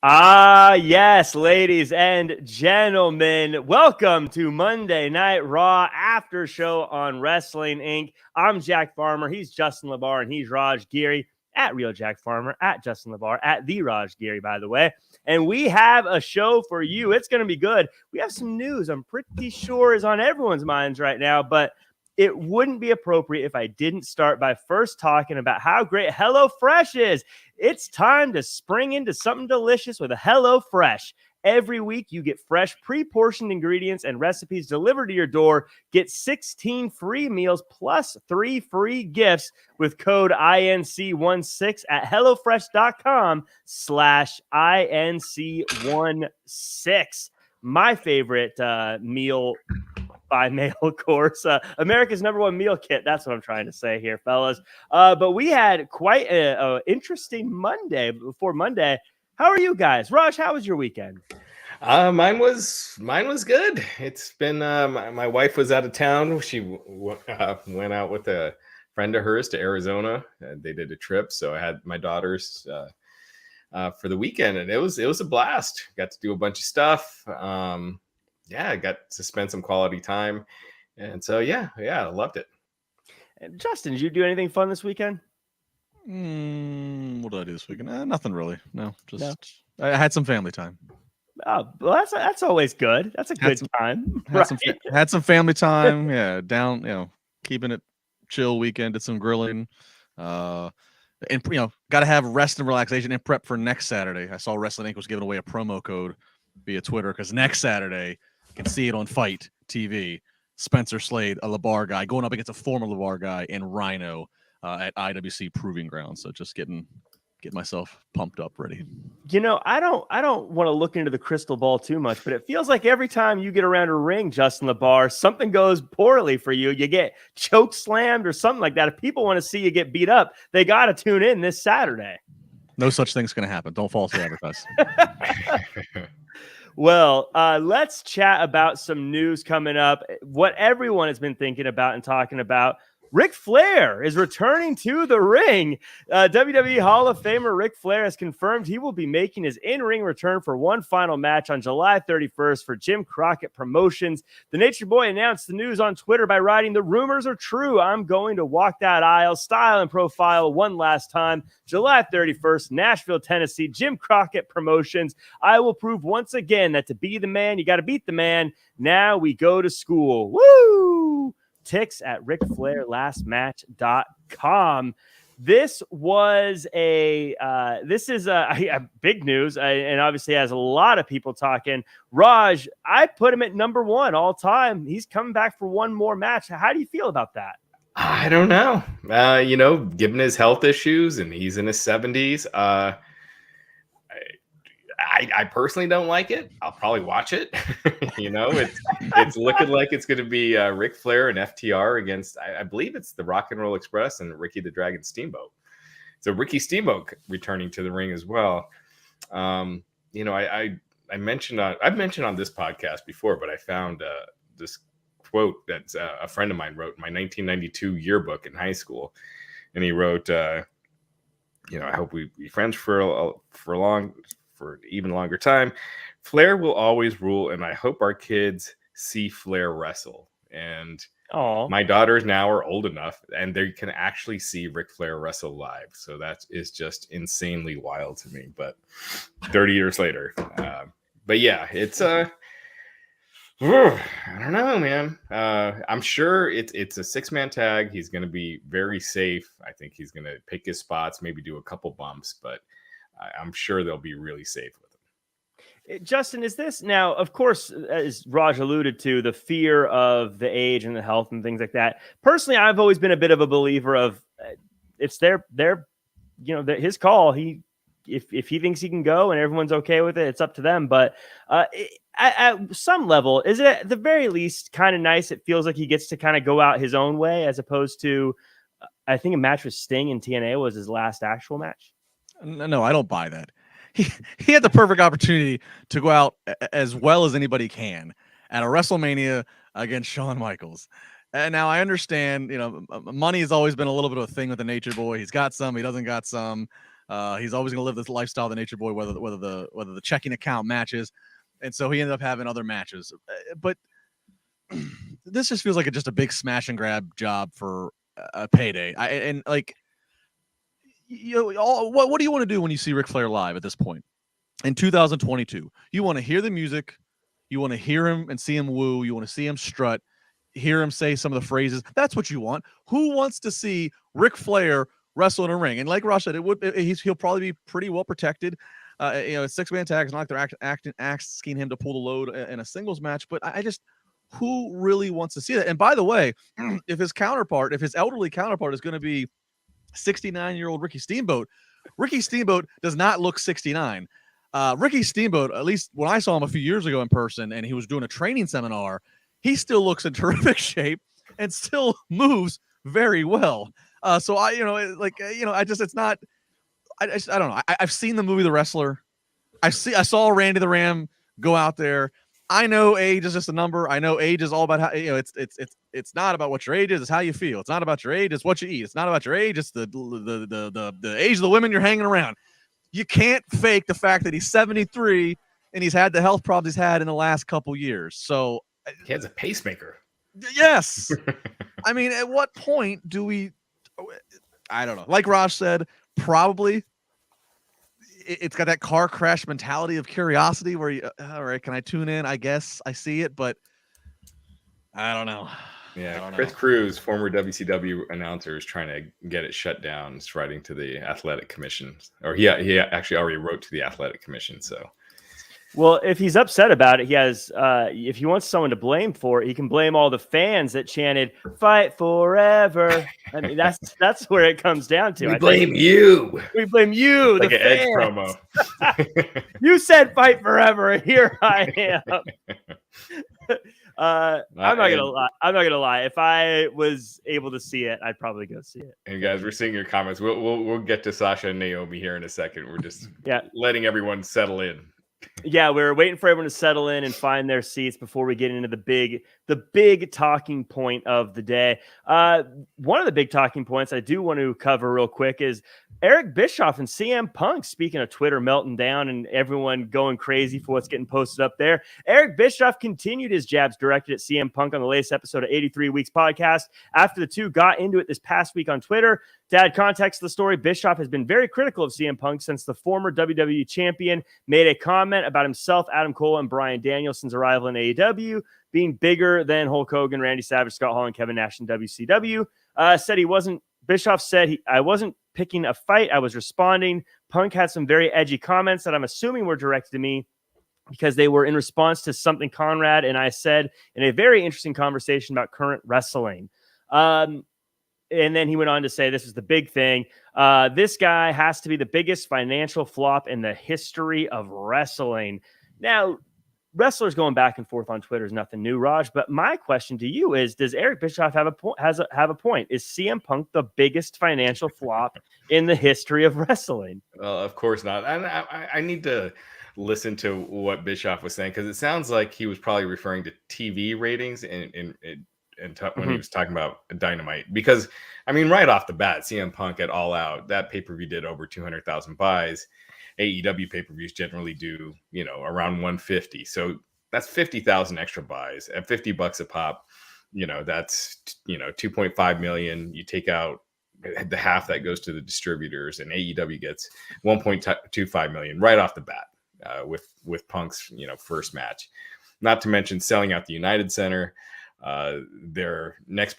Yes, ladies and gentlemen, welcome to Monday Night Raw After Show on Wrestling Inc. I'm Jack Farmer. He's Justin LaBar, and he's Raj Giri at Real Jack Farmer, at Justin LaBar, at the Raj Giri, by the way. And we have a show for you. It's going to be good. We have some news I'm pretty sure is on everyone's minds right now, but it wouldn't be appropriate if I didn't start by first talking about how great HelloFresh is. It's time to spring into something delicious with a HelloFresh. Every week, you get fresh, pre-portioned ingredients and recipes delivered to your door. Get 16 free meals plus 3 free gifts with code INC16 at HelloFresh.com/INC16. My favorite meal by mail, of course. America's #1 meal kit. That's what I'm trying to say here, fellas. But we had quite an interesting Monday. Before Monday, how are you guys? Raj, how was your weekend? Mine was good. It's been my wife was out of town. She went out with a friend of hers to Arizona. They did a trip, so I had my daughters for the weekend, and it was a blast. Got to do a bunch of stuff. I got to spend some quality time, and so I loved it. Justin, did you do anything fun this weekend? What did I do this weekend? Nothing really. No, just I had some family time. Oh, well, that's always good. That's a good time. Had some family time. Yeah, down. Keeping it chill weekend. Did some grilling. And got to have rest and relaxation and prep for next Saturday. I saw Wrestling Inc. was giving away a promo code via Twitter because next Saturday. Can see it on Fight TV. Spencer Slade, a LaBar guy, going up against a former LaBar guy, and Rhino at IWC Proving Ground. So just get myself pumped up, ready. I don't want to look into the crystal ball too much, but it feels like every time you get around a ring, Justin LaBar, something goes poorly for you. You get choke slammed or something like that. If people want to see you get beat up, they got to tune in this Saturday. No such thing's going to happen. Don't falsely advertise. Well, let's chat about some news coming up. What everyone has been thinking about and talking about. Ric Flair is returning to the ring. WWE Hall of Famer Ric Flair has confirmed he will be making his in-ring return for one final match on July 31st for Jim Crockett Promotions. The Nature Boy announced the news on Twitter by writing, "The rumors are true. I'm going to walk that aisle, style and profile one last time. July 31st, Nashville, Tennessee, Jim Crockett Promotions. I will prove once again that to be the man, you got to beat the man. Now we go to school." Woo! Ticks at RicFlairLastMatch.com. This was this is a big news, and obviously has a lot of people talking. Raj, I put him at #1 all time. He's coming back for one more match. How do you feel about that? I don't know. Given his health issues, and he's in his 70s, I personally don't like it. I'll probably watch it. It's looking like it's going to be Ric Flair and FTR against, I believe it's the Rock and Roll Express and Ricky the Dragon Steamboat. So Ricky Steamboat returning to the ring as well. I've mentioned on this podcast before, but I found this quote that a friend of mine wrote in my 1992 yearbook in high school, and he wrote, "I hope we be friends for even longer time. Flair will always rule, and I hope our kids see Flair wrestle." And my daughters now are old enough, and they can actually see Ric Flair wrestle live. So that is just insanely wild to me. But 30 years later, but yeah, it's I don't know, man. I'm sure it's a 6-man tag. He's going to be very safe. I think he's going to pick his spots, maybe do a couple bumps, but I'm sure they'll be really safe with him. Justin, is this now, of course, as Raj alluded to, the fear of the age and the health and things like that. Personally, I've always been a bit of a believer of it's his call. If he thinks he can go and everyone's okay with it, it's up to them. But at some level, is it at the very least kind of nice? It feels like he gets to kind of go out his own way, as opposed to, I think a match with Sting in TNA was his last actual match. No, I don't buy that. He had the perfect opportunity to go out as well as anybody can at a WrestleMania against Shawn Michaels. And now I understand, money has always been a little bit of a thing with the Nature Boy. He's got some, he doesn't got some. He's always going to live this lifestyle of the Nature Boy, whether the checking account matches, and so he ended up having other matches. But this just feels like just a big smash and grab job for a payday. What do you want to do when you see Ric Flair live at this point in 2022? You want to hear the music, you want to hear him and see him woo, you want to see him strut, hear him say some of the phrases. That's what you want. Who wants to see Ric Flair wrestle in a ring? And like Ross said, he'll probably be pretty well protected. It's 6-man tag. It's not like they're asking him to pull the load in a singles match. But who really wants to see that? And by the way, if his elderly counterpart is going to be 69-year-old Ricky Steamboat does not look 69. Ricky Steamboat, at least when I saw him a few years ago in person and he was doing a training seminar, he still looks in terrific shape and still moves very well. I don't know. I've seen the movie The Wrestler. I saw Randy the Ram go out there. I know age is just a number. I know age is all about how, it's not about what your age is. It's how you feel. It's not about your age. It's what you eat. It's not about your age. It's the age of the women you're hanging around. You can't fake the fact that he's 73 and he's had the health problems he's had in the last couple years. So he has a pacemaker. Yes. I mean, at what point do we, I don't know. Like Raj said, probably it's got that car crash mentality of curiosity where you, all right, can I tune in? I guess I see it, but I don't know. Yeah, Chris Cruz, former WCW announcer, is trying to get it shut down. He's writing to the Athletic Commission, or he actually already wrote to the Athletic Commission. So, well, if he's upset about it, he has. If he wants someone to blame for it, he can blame all the fans that chanted "Fight Forever." I mean, that's where it comes down to. We blame you. We blame you. Like the an fans. Edge promo. You said "Fight Forever," and here I am. I'm not gonna lie. If I was able to see it, I'd probably go see it. And guys, we're seeing your comments. We'll get to Sasha and Naomi here in a second. We're just letting everyone settle in. Yeah, we're waiting for everyone to settle in and find their seats before we get into the big talking point of the day. One of the big talking points I do want to cover real quick is Eric Bischoff and CM Punk. Speaking of Twitter melting down and everyone going crazy for what's getting posted up there, Eric Bischoff continued his jabs directed at CM Punk on the latest episode of 83 Weeks podcast after the two got into it this past week on Twitter. To add context to the story, Bischoff has been very critical of CM Punk since the former WWE champion made a comment about himself, Adam Cole, and Bryan Danielson's arrival in AEW being bigger than Hulk Hogan, Randy Savage, Scott Hall, and Kevin Nash in WCW. Bischoff said, I wasn't picking a fight. I was responding. Punk had some very edgy comments that I'm assuming were directed to me because they were in response to something Conrad and I said in a very interesting conversation about current wrestling. And then he went on to say, this is the big thing. This guy has to be the biggest financial flop in the history of wrestling. Now, wrestlers going back and forth on Twitter is nothing new, Raj. But my question to you is, does Eric Bischoff have a point? Is CM Punk the biggest financial flop in the history of wrestling? Well, of course not. I need to listen to what Bischoff was saying because it sounds like he was probably referring to TV ratings when he was talking about Dynamite, because I mean, right off the bat, CM Punk at All Out, that pay-per-view did over 200,000 buys. AEW pay-per-views generally do, around 150. So that's 50,000 extra buys at $50 a pop. That's, 2.5 million. You take out the half that goes to the distributors, and AEW gets 1.25 million right off the bat with Punk's, first match. Not to mention selling out the United Center. Their next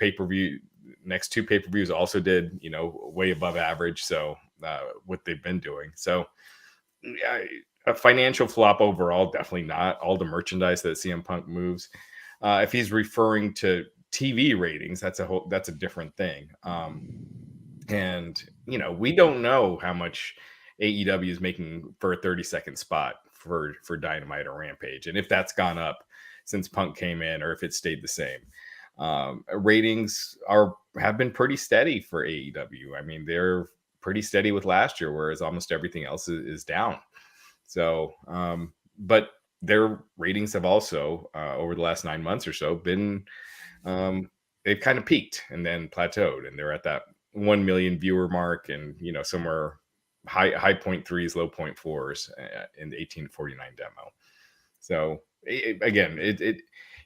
two pay-per-views also did, way above average. So what they've been doing. So a financial flop overall, definitely not. All the merchandise that CM Punk moves. If he's referring to TV ratings, that's a different thing. And we don't know how much AEW is making for a 30-second spot for Dynamite or Rampage, and if that's gone up since Punk came in, or if it stayed the same. Ratings have been pretty steady for AEW. I mean, they're pretty steady with last year, whereas almost everything else is down. So, but their ratings have also, over the last 9 months or so, been, they've kind of peaked and then plateaued, and they're at that 1 million viewer mark, and somewhere high point threes, low point fours in the 1849 demo. So again,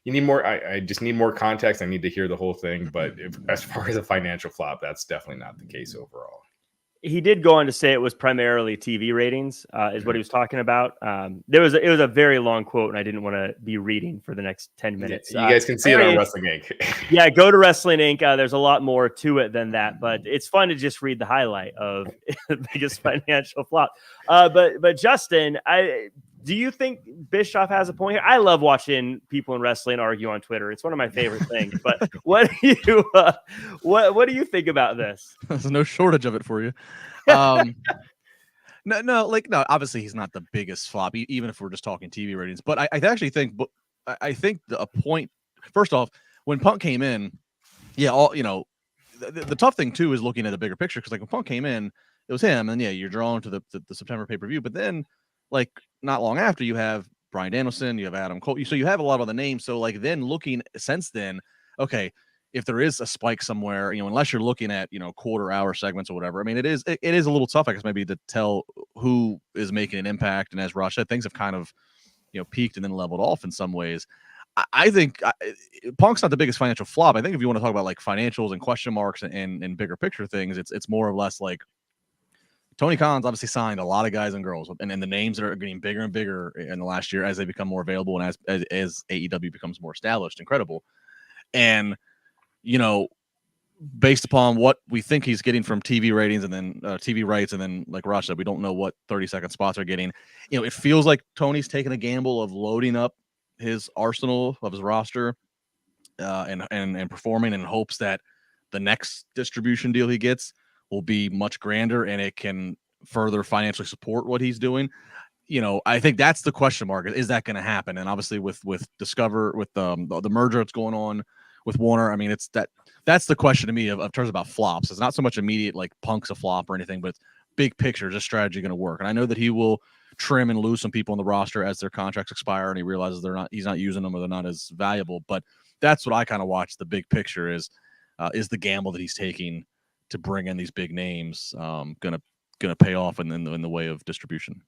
you need more. I just need more context. I need to hear the whole thing. But as far as a financial flop, that's definitely not the case overall. He did go on to say it was primarily TV ratings, is what he was talking about. It was a very long quote, and I didn't want to be reading for the next 10 minutes. You guys can see it on Wrestling Inc. Yeah, go to Wrestling Inc. There's a lot more to it than that, but it's fun to just read the highlight of the biggest financial flop. But Justin, do you think Bischoff has a point here? I love watching people in wrestling argue on Twitter. It's one of my favorite things. But what do you think about this? There's no shortage of it for you. No, obviously he's not the biggest flop, even if we're just talking TV ratings. But I actually think, a point. First off, when Punk came in, the tough thing too is looking at the bigger picture, because like when Punk came in, it was him, and you're drawn to the September pay-per-view. But then, like, not long after, you have Bryan Danielson, you have Adam Cole, so you have a lot of the names. So like then looking since then, okay, if there is a spike somewhere, unless you're looking at quarter hour segments or whatever, I mean, it is a little tough, I guess, maybe to tell who is making an impact. And as Raj said, things have kind of peaked and then leveled off in some ways. I think Punk's not the biggest financial flop. I think if you want to talk about like financials and question marks and bigger picture things, it's more or less like Tony Khan's obviously signed a lot of guys and girls, and the names that are getting bigger and bigger in the last year as they become more available and as AEW becomes more established, incredible. And based upon what we think he's getting from TV ratings and then TV rights, and then like Raj said, we don't know what 30-second spots are getting. It feels like Tony's taking a gamble of loading up his arsenal of his roster and performing in hopes that the next distribution deal he gets will be much grander and it can further financially support what he's doing. I think that's the question mark. Is that going to happen? And obviously with Discover, with the merger that's going on with Warner, I mean, that's the question to me of terms about flops. It's not so much immediate, like Punk's a flop or anything, but big picture, is this strategy going to work? And I know that he will trim and lose some people on the roster as their contracts expire and he realizes he's not using them or they're not as valuable. But that's what I kind of watch. The big picture is the gamble that he's taking to bring in these big names gonna pay off in the way of distribution.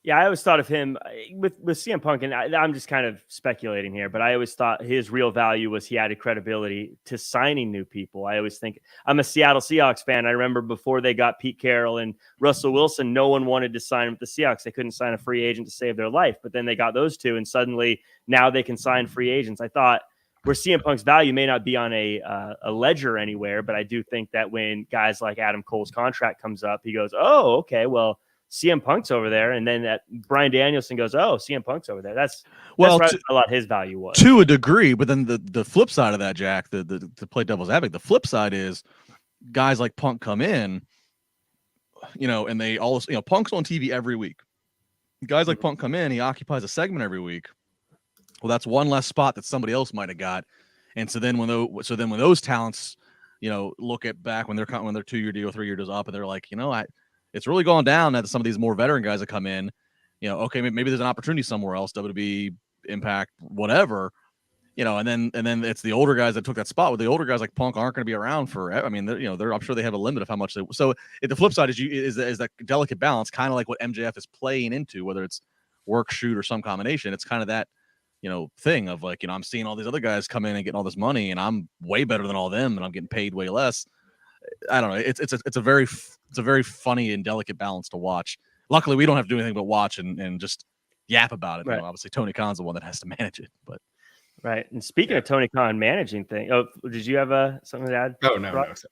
Yeah, I always thought of him with CM Punk, and I'm just kind of speculating here, but I always thought his real value was he added credibility to signing new people. I always think, I'm a Seattle Seahawks fan. I remember before they got Pete Carroll and Russell Wilson, no one wanted to sign with the Seahawks. They couldn't sign a free agent to save their life, but then they got those two, and suddenly now they can sign free agents. I thought where CM Punk's value may not be on a ledger anywhere, but I do think that when guys like Adam Cole's contract comes up, he goes, oh, okay, well, CM Punk's over there. And then that Bryan Danielson goes, oh, CM Punk's over there. That's a lot his value was. To a degree, but then the flip side of that, Jack, to play devil's advocate, the flip side is guys like Punk come in, and they all, Punk's on TV every week. Guys like Punk come in, he occupies a segment every week. Well, that's one less spot that somebody else might have got. And so then when those talents, look at back when their 2-year deal, 3-year deal's up, and they're like, it's really gone down that some of these more veteran guys that come in, okay, maybe there's an opportunity somewhere else, WWE, Impact, whatever, and then it's the older guys that took that spot. With the older guys like Punk aren't going to be around forever. I mean, I'm sure they have a limit of how much they. So the flip side is that delicate balance, kind of like what MJF is playing into, whether it's work, shoot, or some combination. It's kind of that thing of like, I'm seeing all these other guys come in and getting all this money, and I'm way better than all them, and I'm getting paid way less. I don't know. It's a very funny and delicate balance to watch. Luckily, we don't have to do anything but watch and just yap about it. Right. Obviously, Tony Khan's the one that has to manage it. But right. And speaking of Tony Khan managing things, did you have something to add? No. I was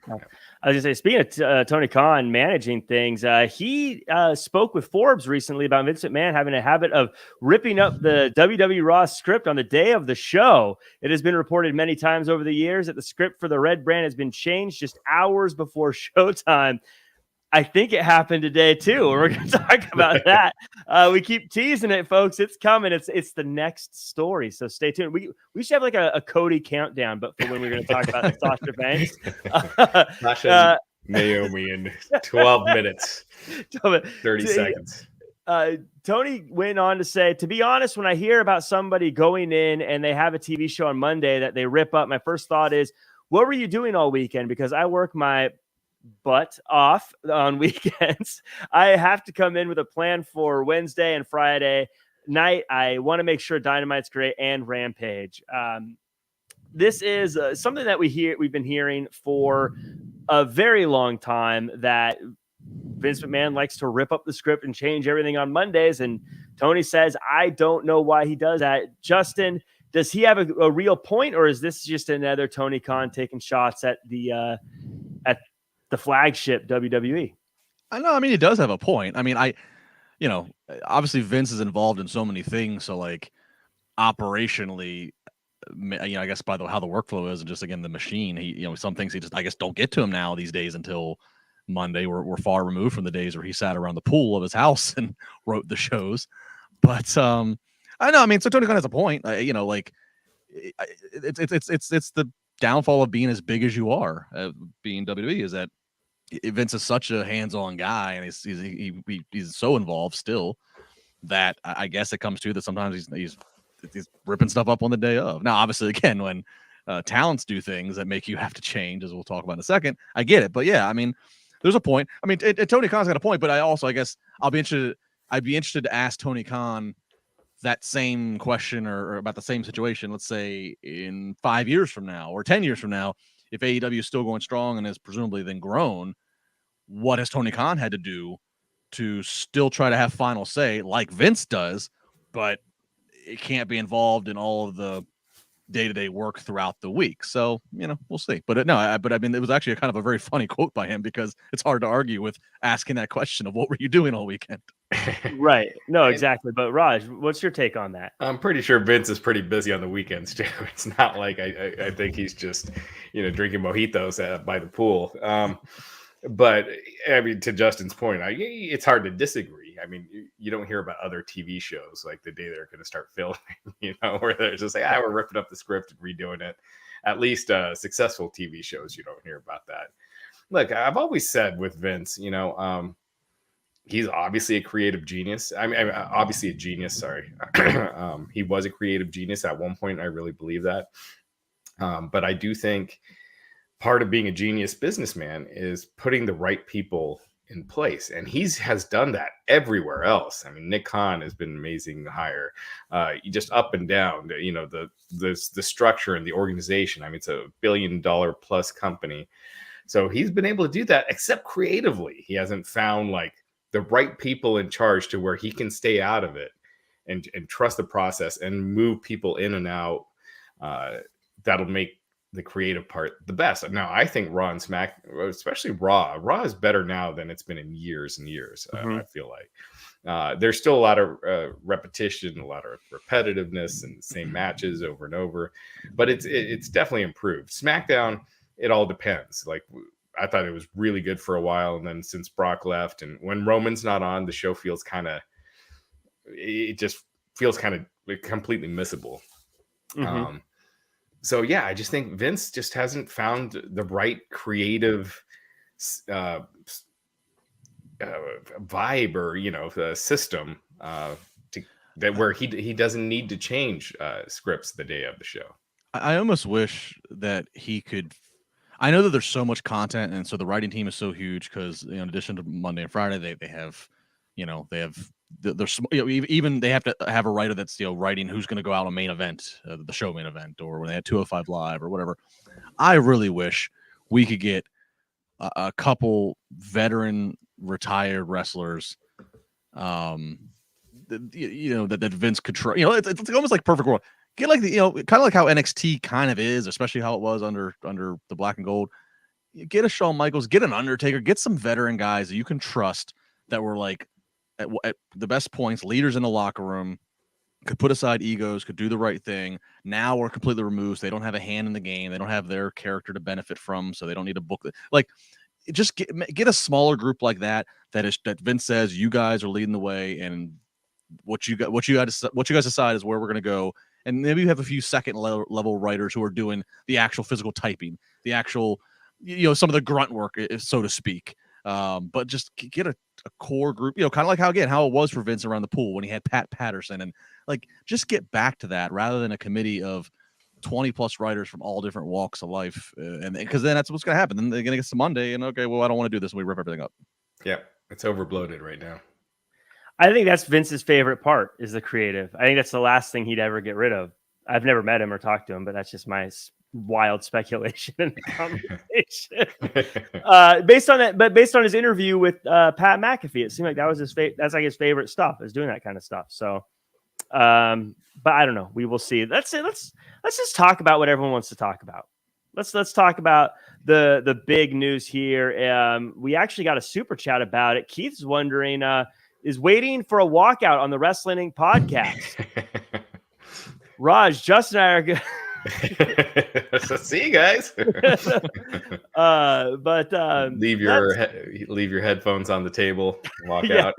going to say, speaking of Tony Khan managing things, he spoke with Forbes recently about Vince McMahon having a habit of ripping up the WWE RAW script on the day of the show. It has been reported many times over the years that the script for the Red brand has been changed just hours before showtime. I think it happened today too. We're going to talk about that. We keep teasing it, folks. It's coming. It's the next story. So stay tuned. We should have like a Cody countdown, but for when we're going to talk about Sasha Banks, Sasha Naomi in 12 minutes, 30 seconds. Tony went on to say, to be honest, when I hear about somebody going in and they have a TV show on Monday that they rip up, my first thought is, what were you doing all weekend? Because I work my butt off on weekends. I have to come in with a plan for Wednesday and Friday night. I want to make sure Dynamite's great and Rampage. This is something that we've been hearing for a very long time, that Vince McMahon likes to rip up the script and change everything on Mondays. And Tony says, I don't know why he does that. Justin, does he have a real point, or is this just another Tony Khan taking shots at the flagship WWE? I know. I mean, he does have a point. I mean, obviously Vince is involved in so many things. So like operationally, I guess by how the workflow is, and just again the machine, he some things he just don't get to him now these days until Monday. We're far removed from the days where he sat around the pool of his house and wrote the shows. But I know. I mean, so Tony Khan has a point. It's the downfall of being as big as you are, being WWE, is that Vince is such a hands-on guy, and he's so involved still that I guess it comes to that sometimes he's ripping stuff up on the day of. Now, obviously, again, when talents do things that make you have to change, as we'll talk about in a second, I get it. But yeah, I mean, there's a point. I mean, Tony Khan's got a point, but I guess I'd be interested to ask Tony Khan that same question or about the same situation, let's say in 5 years from now or 10 years from now, if AEW is still going strong and is presumably then grown, what has Tony Khan had to do to still try to have final say like Vince does, but it can't be involved in all of the day-to-day work throughout the week? So, we'll see. But I mean, it was actually kind of a very funny quote by him, because it's hard to argue with asking that question of what were you doing all weekend? Right. No, exactly. But Raj, what's your take on that? I'm pretty sure Vince is pretty busy on the weekends too. It's not like I think he's just, drinking mojitos by the pool. But I mean, to Justin's point, it's hard to disagree. I mean, you don't hear about other TV shows like the day they're going to start filming, where they're just like, we're ripping up the script and redoing it. At least successful TV shows, you don't hear about that. Look, I've always said with Vince, he's obviously a creative genius. I mean, obviously a genius. Sorry. He was a creative genius at one point. I really believe that. But I do think part of being a genius businessman is putting the right people in place. And he has done that everywhere else. I mean, Nick Khan has been amazing to hire. Just up and down, the structure and the organization. I mean, it's $1 billion plus company. So he's been able to do that, except creatively. He hasn't found like the right people in charge to where he can stay out of it and trust the process and move people in and out. That'll make the creative part the best. Now, I think Raw and Smack, especially Raw is better now than it's been in years and years. I feel like there's still a lot of repetition, a lot of repetitiveness, and same matches over and over, but it's definitely improved. SmackDown, it all depends. Like, I thought it was really good for a while, and then since Brock left, and when Roman's not on, the show feels just feels completely missable. So yeah, I just think Vince just hasn't found the right creative vibe or the system where he doesn't need to change scripts the day of the show. I almost wish that he could. I know that there's so much content, and so the writing team is so huge because in addition to Monday and Friday, they have even they have to have a writer that's writing who's going to go out on main event, the show main event, or when they had 205 Live or whatever. I really wish we could get a couple veteran retired wrestlers, that Vince could try. It's almost like perfect world. Get like the kind of like how NXT kind of is, especially how it was under the black and gold. Get a Shawn Michaels, get an Undertaker, get some veteran guys that you can trust that were like at the best points, leaders in the locker room, could put aside egos, could do the right thing. Now we're completely removed. So they don't have a hand in the game. They don't have their character to benefit from, so they don't need to book it. Like, just get a smaller group like that that Vince says you guys are leading the way, and what you guys decide is where we're going to go. And maybe you have a few second level writers who are doing the actual physical typing, the actual, some of the grunt work, so to speak. But just get a core group, kind of like how it was for Vince around the pool when he had Pat Patterson, and like just get back to that rather than a committee of 20 plus writers from all different walks of life, and because then that's what's gonna happen. Then they're gonna get to Monday, and okay, well, I don't want to do this, and we rip everything up. Yeah, it's overbloated right now. I think that's Vince's favorite part is the creative. I think that's the last thing he'd ever get rid of. I've never met him or talked to him, but that's just my wild speculation in the conversation. Based on that, but based on his interview with Pat McAfee, it seemed like that was that's like his favorite stuff, is doing that kind of stuff. So, but I don't know. We will see. Let's just talk about what everyone wants to talk about. Let's talk about the big news here. We actually got a super chat about it. Keith's wondering, is waiting for a walkout on the Wrestling Inc. podcast. Raj, Justin, and I are good. See you guys. Leave your headphones on the table. Walk out.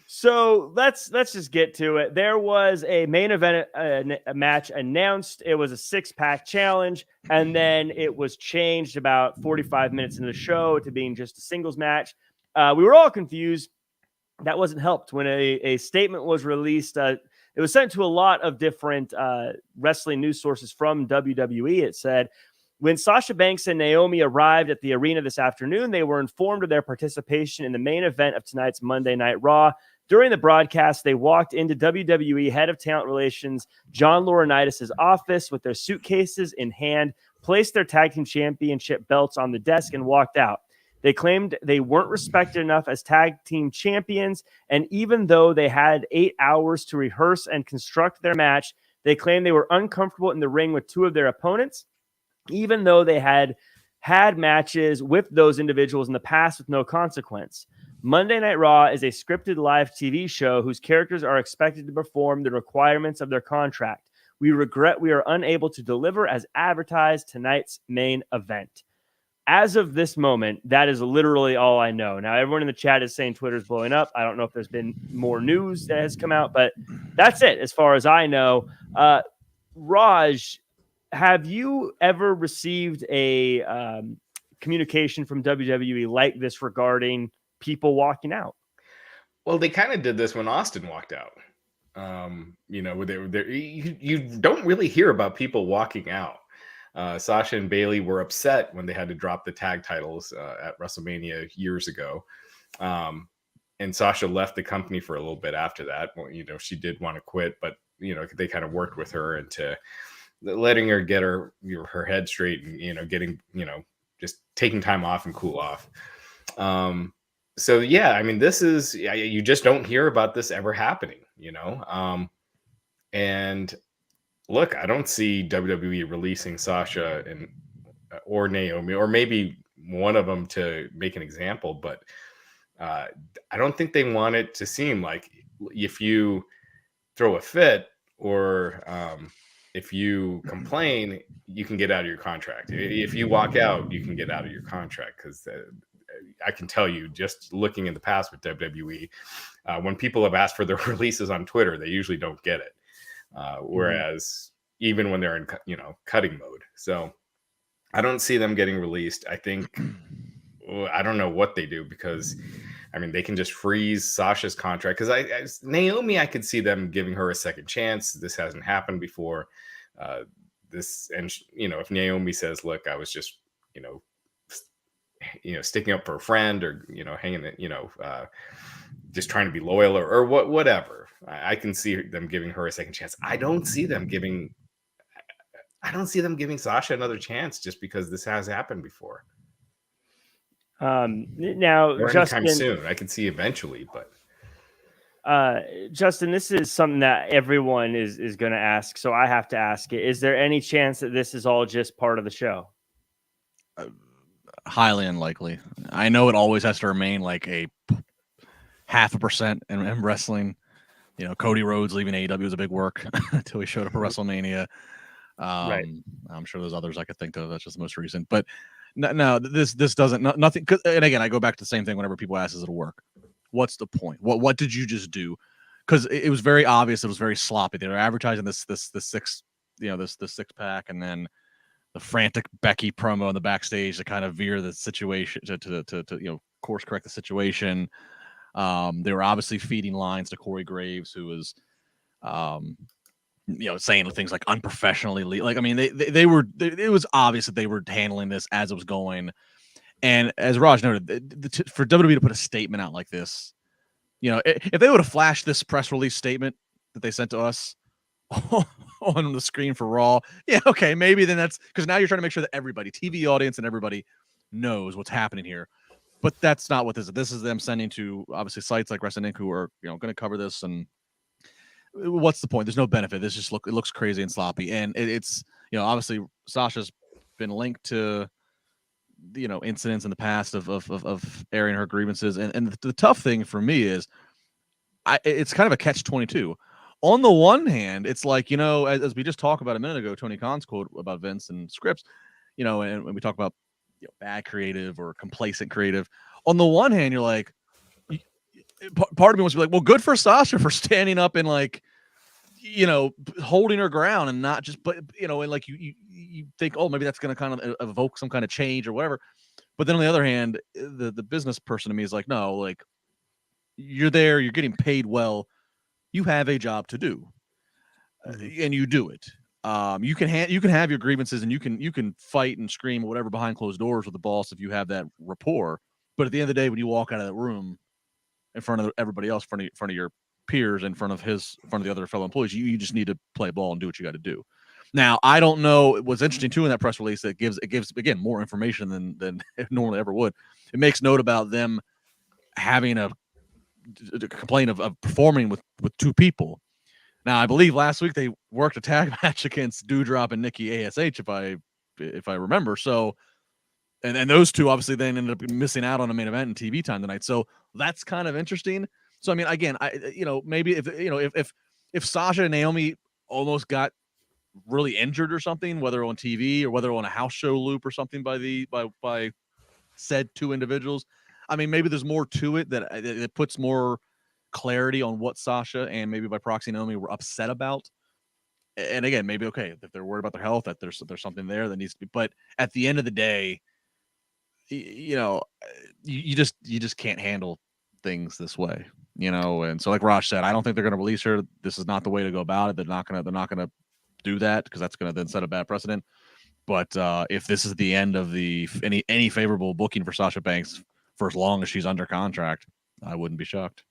So let's just get to it. There was a main event a match announced. It was a 6-pack challenge, and then it was changed about 45 minutes into the show to being just a singles match. We were all confused. That wasn't helped when a statement was released. It was sent to a lot of different wrestling news sources from WWE. It said, when Sasha Banks and Naomi arrived at the arena this afternoon, they were informed of their participation in the main event of tonight's Monday Night Raw. During the broadcast, they walked into WWE Head of Talent Relations John Laurinaitis' office with their suitcases in hand, placed their tag team championship belts on the desk, and walked out. They claimed they weren't respected enough as tag team champions, and even though they had 8 hours to rehearse and construct their match, they claimed they were uncomfortable in the ring with 2 of their opponents, even though they had matches with those individuals in the past with no consequence. Monday Night Raw is a scripted live TV show whose characters are expected to perform the requirements of their contract. We regret we are unable to deliver as advertised tonight's main event. As of this moment, that is literally all I know. Now, everyone in the chat is saying Twitter's blowing up. I don't know if there's been more news that has come out, but that's it as far as I know. Raj, have you ever received a communication from WWE like this regarding people walking out? Well, they kind of did this when Austin walked out. You don't really hear about people walking out. Sasha and Bayley were upset when they had to drop the tag titles at WrestleMania years ago. And Sasha left the company for a little bit after that. Well, she did want to quit, but, they kind of worked with her into letting her get her head straight and, getting, just taking time off and cool off. So, yeah, I mean, this is, you just don't hear about this ever happening, and look, I don't see WWE releasing Sasha or Naomi, or maybe one of them to make an example, but I don't think they want it to seem like if you throw a fit or if you complain, you can get out of your contract. If you walk out, you can get out of your contract, because I can tell you, just looking in the past with WWE, when people have asked for their releases on Twitter, they usually don't get it. Whereas even when they're in, cutting mode. So I don't see them getting released. I think, I don't know what they do, because I mean, they can just freeze Sasha's contract. Because Naomi, I could see them giving her a second chance. This hasn't happened before. If Naomi says, look, I was just, sticking up for a friend, or, hanging it, just trying to be loyal, or whatever. I can see them giving her a second chance. I don't see them giving Sasha another chance, just because this has happened before. Now, or Justin, anytime soon. I can see eventually, but Justin, this is something that everyone is going to ask, so I have to ask it. Is there any chance that this is all just part of the show? Highly unlikely. I know it always has to remain like a 0.5% in wrestling. Cody Rhodes leaving AEW was a big work until he showed up at WrestleMania. Right. I'm sure there's others I could think of. That's just the most recent. But no, this doesn't nothing. And again, I go back to the same thing whenever people ask, does it work? What's the point? What did you just do? Because it was very obvious. It was very sloppy. They were advertising this 6-pack, and then the frantic Becky promo in the backstage to kind of veer the situation to course correct the situation. They were obviously feeding lines to Corey Graves, who was saying things like unprofessionally. Like, I mean, they were. It was obvious that they were handling this as it was going. And as Raj noted, for WWE to put a statement out like this, if they would have flashed this press release statement that they sent to us on the screen for Raw, yeah, okay, maybe then that's because now you're trying to make sure that everybody, TV audience and everybody, knows what's happening here. But that's not what this is. This is them sending to obviously sites like Wrestling Inc. who are going to cover this. And what's the point? There's no benefit. This just it looks crazy and sloppy. And it's obviously Sasha's been linked to incidents in the past of airing her grievances. And the tough thing for me is it's kind of a catch-22. On the one hand, it's like, as we just talked about a minute ago, Tony Khan's quote about Vince and scripts, and when we talk about bad creative or complacent creative, on the one hand, you're like, part of me wants to be like, well, good for Sasha for standing up and like, holding her ground and not just, but and like you think, oh, maybe that's going to kind of evoke some kind of change or whatever. But then on the other hand, the business person to me is like, no, like you're there, you're getting paid well, you have a job to do, and you do it. You can have your grievances and you can fight and scream or whatever behind closed doors with the boss if you have that rapport. But at the end of the day, when you walk out of that room in front of everybody else, in front of your peers, in front of the other fellow employees, you just need to play ball and do what you got to do. Now, I don't know. What's interesting too in that press release, it gives again more information than it normally ever would. It makes note about them having a complaint of performing with two people. Now, I believe last week they worked a tag match against Doudrop and Nikki ASH, if I remember. So, and those two obviously then ended up missing out on a main event and TV time tonight. So that's kind of interesting. So I mean, again, maybe if Sasha and Naomi almost got really injured or something, whether on TV or whether on a house show loop or something by said two individuals, I mean, maybe there's more to it that it puts more clarity on what Sasha and maybe by proxy Naomi were upset about. And again, maybe okay if they're worried about their health, that there's something there that needs to be. But at the end of the day, you just can't handle things this way, And so, like Raj said, I don't think they're going to release her. This is not the way to go about it. They're not going to do that because that's going to then set a bad precedent. But if this is the end of any favorable booking for Sasha Banks for as long as she's under contract, I wouldn't be shocked.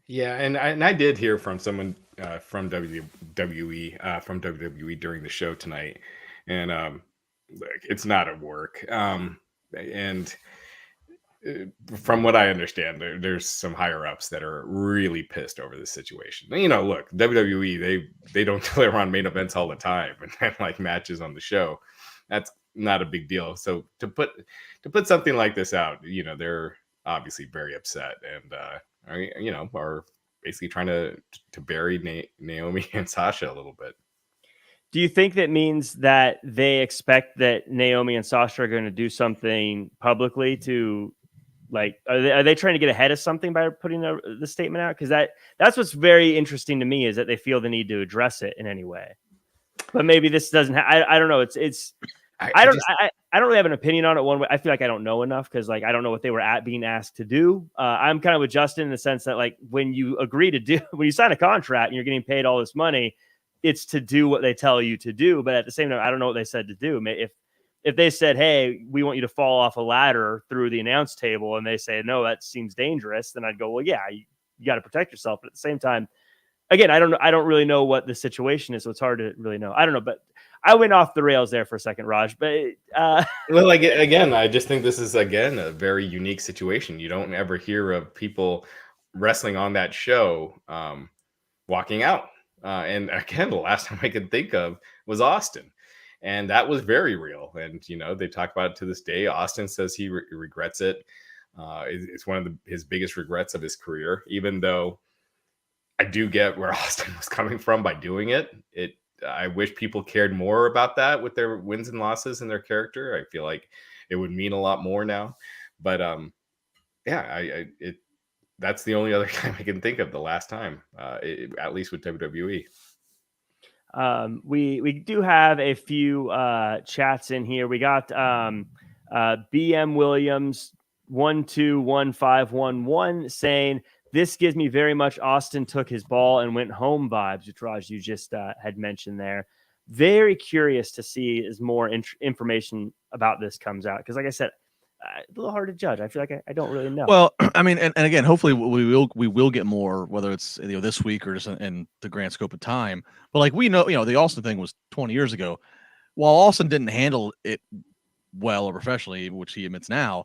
Yeah, and I did hear from someone from WWE during the show tonight, and it's not at work. And from what I understand, there's some higher ups that are really pissed over this situation. Look, WWE they don't deliver on main events all the time and like matches on the show. That's not a big deal. So to put something like this out, they're obviously very upset and are basically trying to bury Naomi and Sasha a little bit. Do you think that means that they expect that Naomi and Sasha are going to do something publicly to, like, are they trying to get ahead of something by putting the statement out? Because that's what's very interesting to me is that they feel the need to address it in any way. But maybe this doesn't. I don't know. I don't really have an opinion on it one way. I feel like I don't know enough because like I don't know what they were being asked to do. I'm kind of with Justin in the sense that like when you sign a contract and you're getting paid all this money, it's to do what they tell you to do. But at the same time, I don't know what they said to do. If they said, hey, we want you to fall off a ladder through the announce table, and they say, no, that seems dangerous, then I'd go, well, yeah, you got to protect yourself. But at the same time, again, I don't really know what the situation is, so it's hard to really know. I don't know, but I went off the rails there for a second, Raj. But well, like again, I just think this is again a very unique situation. You don't ever hear of people wrestling on that show walking out. And again, the last time I could think of was Austin, and that was very real. And they talk about it to this day. Austin says he regrets it. It's one of his biggest regrets of his career, even though I do get where Austin was coming from by doing it. I wish people cared more about that with their wins and losses and their character. I feel like it would mean a lot more now. But that's the only other time I can think of the last time, at least with WWE. We do have a few chats in here. We got BM Williams 121511 saying This gives me very much Austin took his ball and went home vibes, which Raj, you just had mentioned there. Very curious to see as more information about this comes out. Because like I said, a little hard to judge. I feel like I don't really know. Well, I mean, and again, hopefully we will get more, whether it's this week or just in the grand scope of time. But like we know, the Austin thing was 20 years ago. While Austin didn't handle it well or professionally, which he admits now,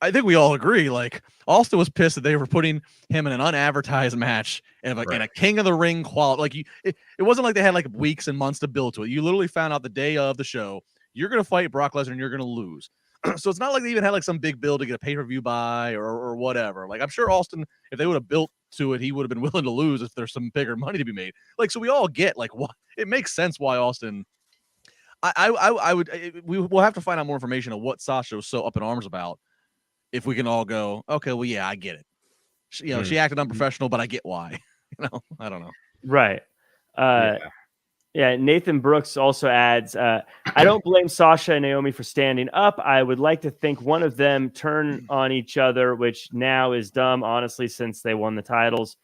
I think we all agree. Like Austin was pissed that they were putting him in an unadvertised match and in a King of the Ring quality. Like it wasn't like they had like weeks and months to build to it. You literally found out the day of the show you're going to fight Brock Lesnar and you're going to lose. So it's not like they even had like some big build to get a pay-per-view buy or whatever. Like I'm sure Austin, if they would have built to it, he would have been willing to lose if there's some bigger money to be made. Like, so we all get like what it makes sense why Austin. We will have to find out more information on what Sasha was so up in arms about. If we can all go, okay, well, yeah, I get it. She acted unprofessional, but I get why. I don't know. Right. Yeah, Nathan Brooks also adds, I don't blame Sasha and Naomi for standing up. I would like to think one of them turned on each other, which now is dumb, honestly, since they won the titles.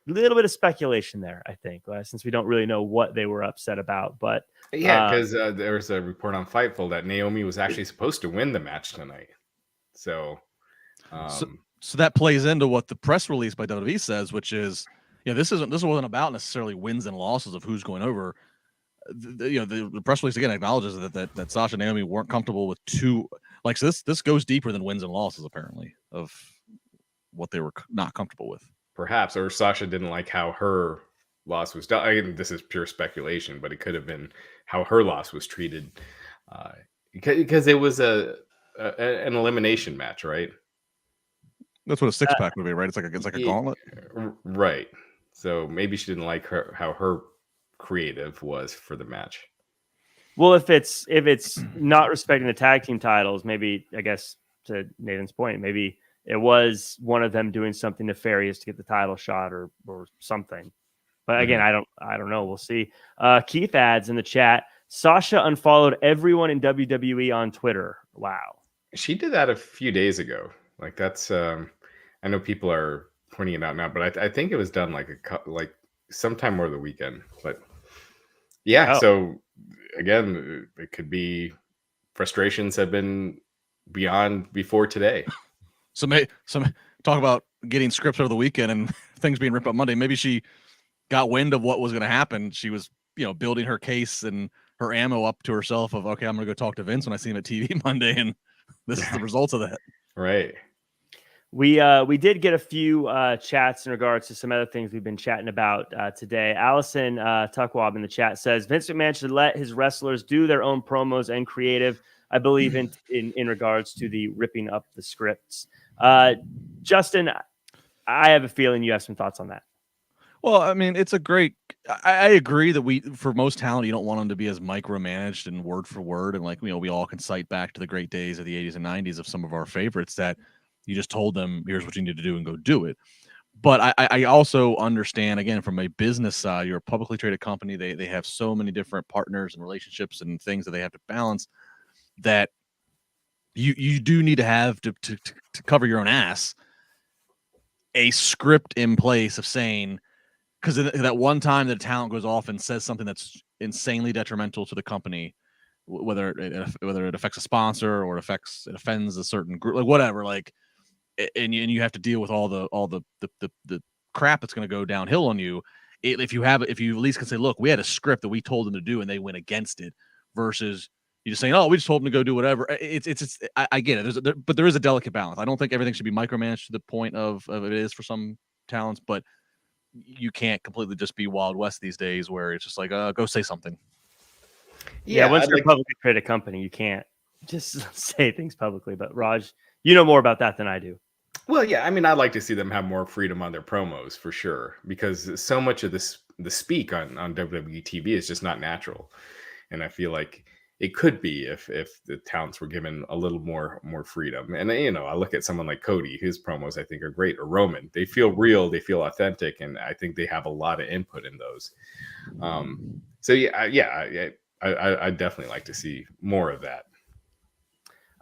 Little bit of speculation there, I think, since we don't really know what they were upset about. But yeah, because there was a report on Fightful that Naomi was actually supposed to win the match tonight. So that plays into what the press release by WWE says, which is, this wasn't about necessarily wins and losses of who's going over. The press release again acknowledges that Sasha and Naomi weren't comfortable with two. Like, so this goes deeper than wins and losses, apparently, of what they were not comfortable with. Perhaps, or Sasha didn't like how her loss was done. I mean, this is pure speculation, but it could have been how her loss was treated, because it was an elimination match, right? That's what a six pack would be, right? It's like a gauntlet, right? So maybe she didn't like how her creative was for the match. Well, if it's not respecting the tag team titles, maybe, I guess to Nathan's point, maybe it was one of them doing something nefarious to get the title shot or something. But again, I don't know. We'll see. Keith adds in the chat, Sasha unfollowed everyone in WWE on Twitter. Wow. She did that a few days ago. Like that's I know people are pointing it out now, but I think it was done like sometime over the weekend. But yeah, So again, it could be frustrations have been before today. Some talk about getting scripts over the weekend and things being ripped up Monday. Maybe she got wind of what was going to happen. She was, building her case and her ammo up to herself of, okay, I'm going to go talk to Vince when I see him at TV Monday, and this is the results of that. Right. We did get a few chats in regards to some other things we've been chatting about today. Allison Tuckwab in the chat says Vince McMahon should let his wrestlers do their own promos and creative. I believe in regards to the ripping up the scripts. Justin, I have a feeling you have some thoughts on that. Well, I mean, it's a great. I agree that for most talent, you don't want them to be as micromanaged and word for word, and like we all can cite back to the great days of the 80s and 90s of some of our favorites that you just told them, here's what you need to do and go do it. But I also understand, again, from a business side, you're a publicly traded company. They have so many different partners and relationships and things that they have to balance that you do need to have to cover your own ass a script in place of saying, because that one time that talent goes off and says something that's insanely detrimental to the company, whether it affects a sponsor or it offends a certain group, like whatever, like, and you have to deal with all the crap that's going to go downhill on you. If you at least can say, look, we had a script that we told them to do and they went against it, versus you just saying, oh, we just told them to go do whatever. I get it. But there is a delicate balance. I don't think everything should be micromanaged to the point of it is for some talents, but you can't completely just be Wild West these days where it's just like, go say something. Yeah, once you're a publicly traded company, you can't just say things publicly. But Raj, you know more about that than I do. Well, yeah, I mean, I'd like to see them have more freedom on their promos for sure, because so much of the speak on WWE TV is just not natural, and I feel like it could be if the talents were given a little more freedom. And I look at someone like Cody, his promos I think are great, or Roman. They feel real, they feel authentic, and I think they have a lot of input in those. So I'd definitely like to see more of that.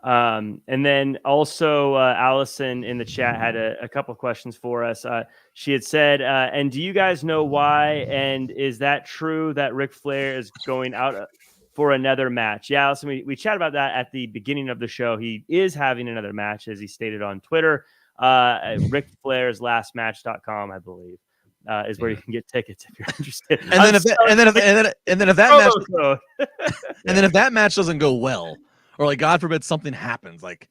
And then also Allison in the chat had a couple of questions for us. She had said, and do you guys know why? And is that true that Ric Flair is going out for another match? Yeah, Allison, we chatted about that at the beginning of the show. He is having another match, as he stated on Twitter. Ric Flair's lastmatch.com, I believe. Is where you can get tickets if you're interested. And then if that match doesn't go well, or like God forbid something happens, like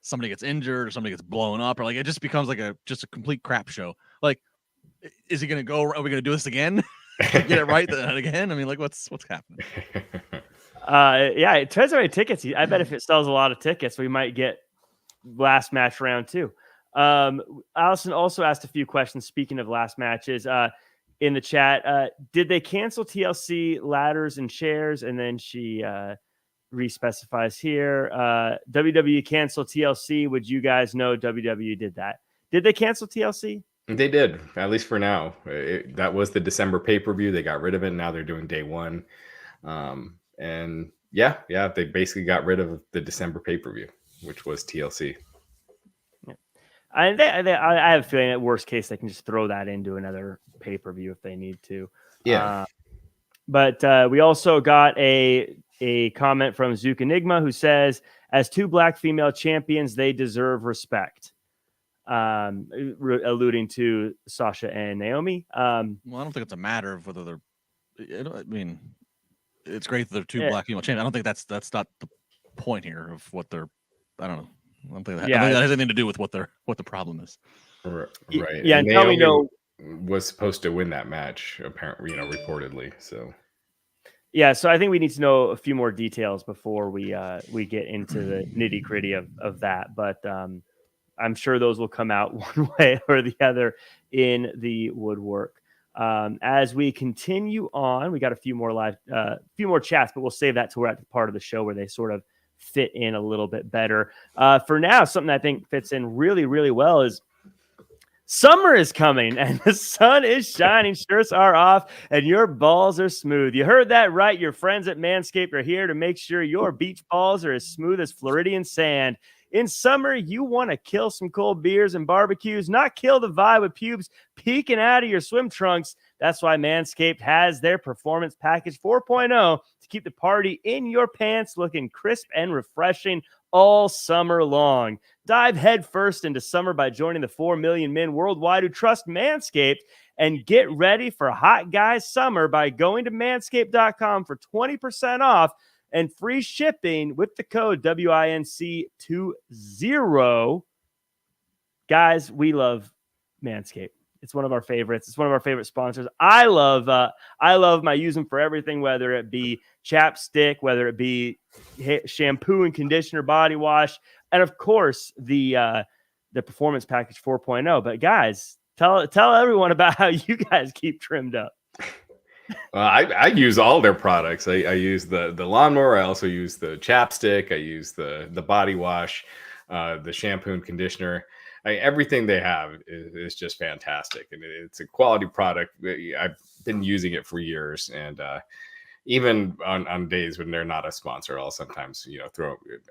somebody gets injured or somebody gets blown up, or like it just becomes like just a complete crap show. Like, is he gonna go? Are we gonna do this again? Get it right again? I mean, like what's happening? Yeah, it depends on how many tickets. I bet if it sells a lot of tickets, we might get last match round 2. Allison also asked a few questions. Speaking of last matches, in the chat, did they cancel TLC ladders and chairs? And then she respecifies here, WWE canceled TLC. Would you guys know WWE did that? Did they cancel TLC? They did, at least for now. That was the December pay-per-view. They got rid of it. Now they're doing day one. And yeah, they basically got rid of the December pay-per-view, which was TLC. I have a feeling at worst case they can just throw that into another pay-per-view if they need to. Yeah. But we also got a comment from Zook Enigma who says, as 2 black female champions, they deserve respect. Alluding to Sasha and Naomi. Well, I don't think it's a matter of whether they're. I mean, it's great that they're 2 black female champions. I don't think that's not the point here of what they're. I don't know. I don't think that has anything to do with what the problem is. Right. Yeah, and tell me was supposed to win that match, apparently, reportedly. So. Yeah, so I think we need to know a few more details before we get into the nitty gritty of that. But I'm sure those will come out one way or the other in the woodwork. As we continue on, we got a few more chats, but we'll save that till we're at the part of the show where they sort of fit in a little bit better. For now, something I think fits in really, really well is summer is coming and the sun is shining, shirts are off, and your balls are smooth. You heard that right. Your friends at Manscaped are here to make sure your beach balls are as smooth as Floridian sand. In summer, you want to kill some cold beers and barbecues, not kill the vibe with pubes peeking out of your swim trunks. That's why Manscaped has their Performance Package 4.0 to keep the party in your pants looking crisp and refreshing all summer long. Dive headfirst into summer by joining the 4 million men worldwide who trust Manscaped, and get ready for hot guys summer by going to manscaped.com for 20% off and free shipping with the code WINC20. Guys, we love Manscaped. It's one of our favorites. It's one of our favorite sponsors. I love my use them for everything, whether it be chapstick, whether it be shampoo and conditioner, body wash, and of course the Performance Package 4.0. But guys, tell everyone about how you guys keep trimmed up. I use all their products. I use the lawnmower. I also use the chapstick. I use the body wash, the shampoo and conditioner. Everything they have is just fantastic, and it's a quality product. I've been using it for years, and even on days when they're not a sponsor, I'll sometimes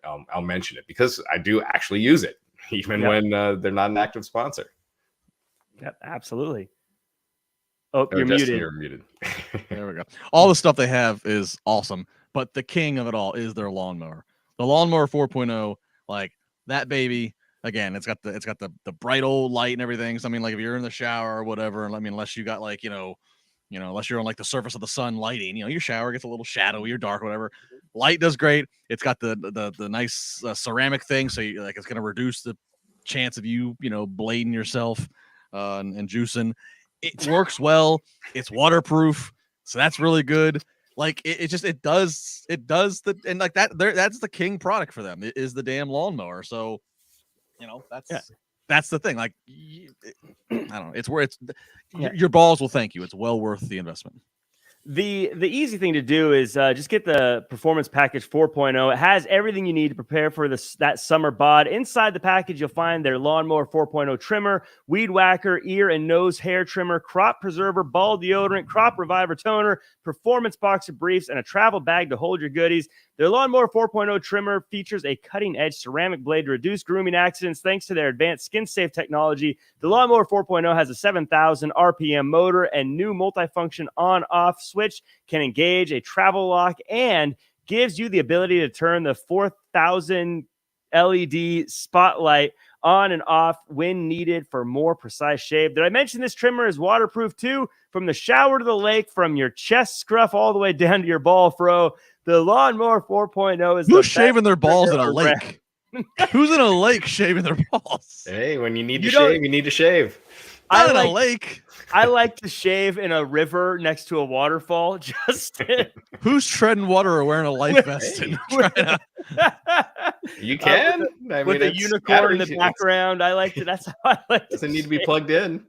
I'll mention it because I do actually use it, even when they're not an active sponsor. Yep, absolutely. Oh, you're Justin, muted. You're muted. There we go. All the stuff they have is awesome, but the king of it all is their lawnmower. The lawnmower 4.0, like that baby. Again, it's got the bright old light and everything. So I mean, like if you're in the shower or whatever, and I mean, unless you got like unless you're on like the surface of the sun lighting, your shower gets a little shadowy or dark, or whatever. Light does great. It's got the nice ceramic thing, so it's gonna reduce the chance of you blading yourself and juicing. It works well. It's waterproof, so that's really good. Like it does and like that's the king product for them. It is the damn lawnmower. So that's the thing. Like I don't know. It's where your balls will thank you. It's well worth the investment. The easy thing to do is just get the Performance Package 4.0. It has everything you need to prepare for that summer bod. Inside the package, you'll find their Lawnmower 4.0 trimmer, Weed Whacker, ear and nose hair trimmer, crop preserver, ball deodorant, crop reviver toner, performance boxer briefs, and a travel bag to hold your goodies. Their Lawnmower 4.0 trimmer features a cutting-edge ceramic blade to reduce grooming accidents thanks to their advanced skin-safe technology. The Lawnmower 4.0 has a 7,000 RPM motor and new multifunction on-off switch, can engage a travel lock, and gives you the ability to turn the 4,000 LED spotlight on and off when needed for more precise shave. Did I mention this trimmer is waterproof too? From the shower to the lake, from your chest scruff all the way down to your ball fro, the Lawnmower 4.0 is who's shaving their balls in a lake? Who's in a lake shaving their balls? Hey, when you need to shave, you need to shave. Not in a lake. I like to shave in a river next to a waterfall. Who's treading water or wearing a life vest? You can. With a unicorn in the background. I like to. That's how I like. Doesn't need to be plugged in.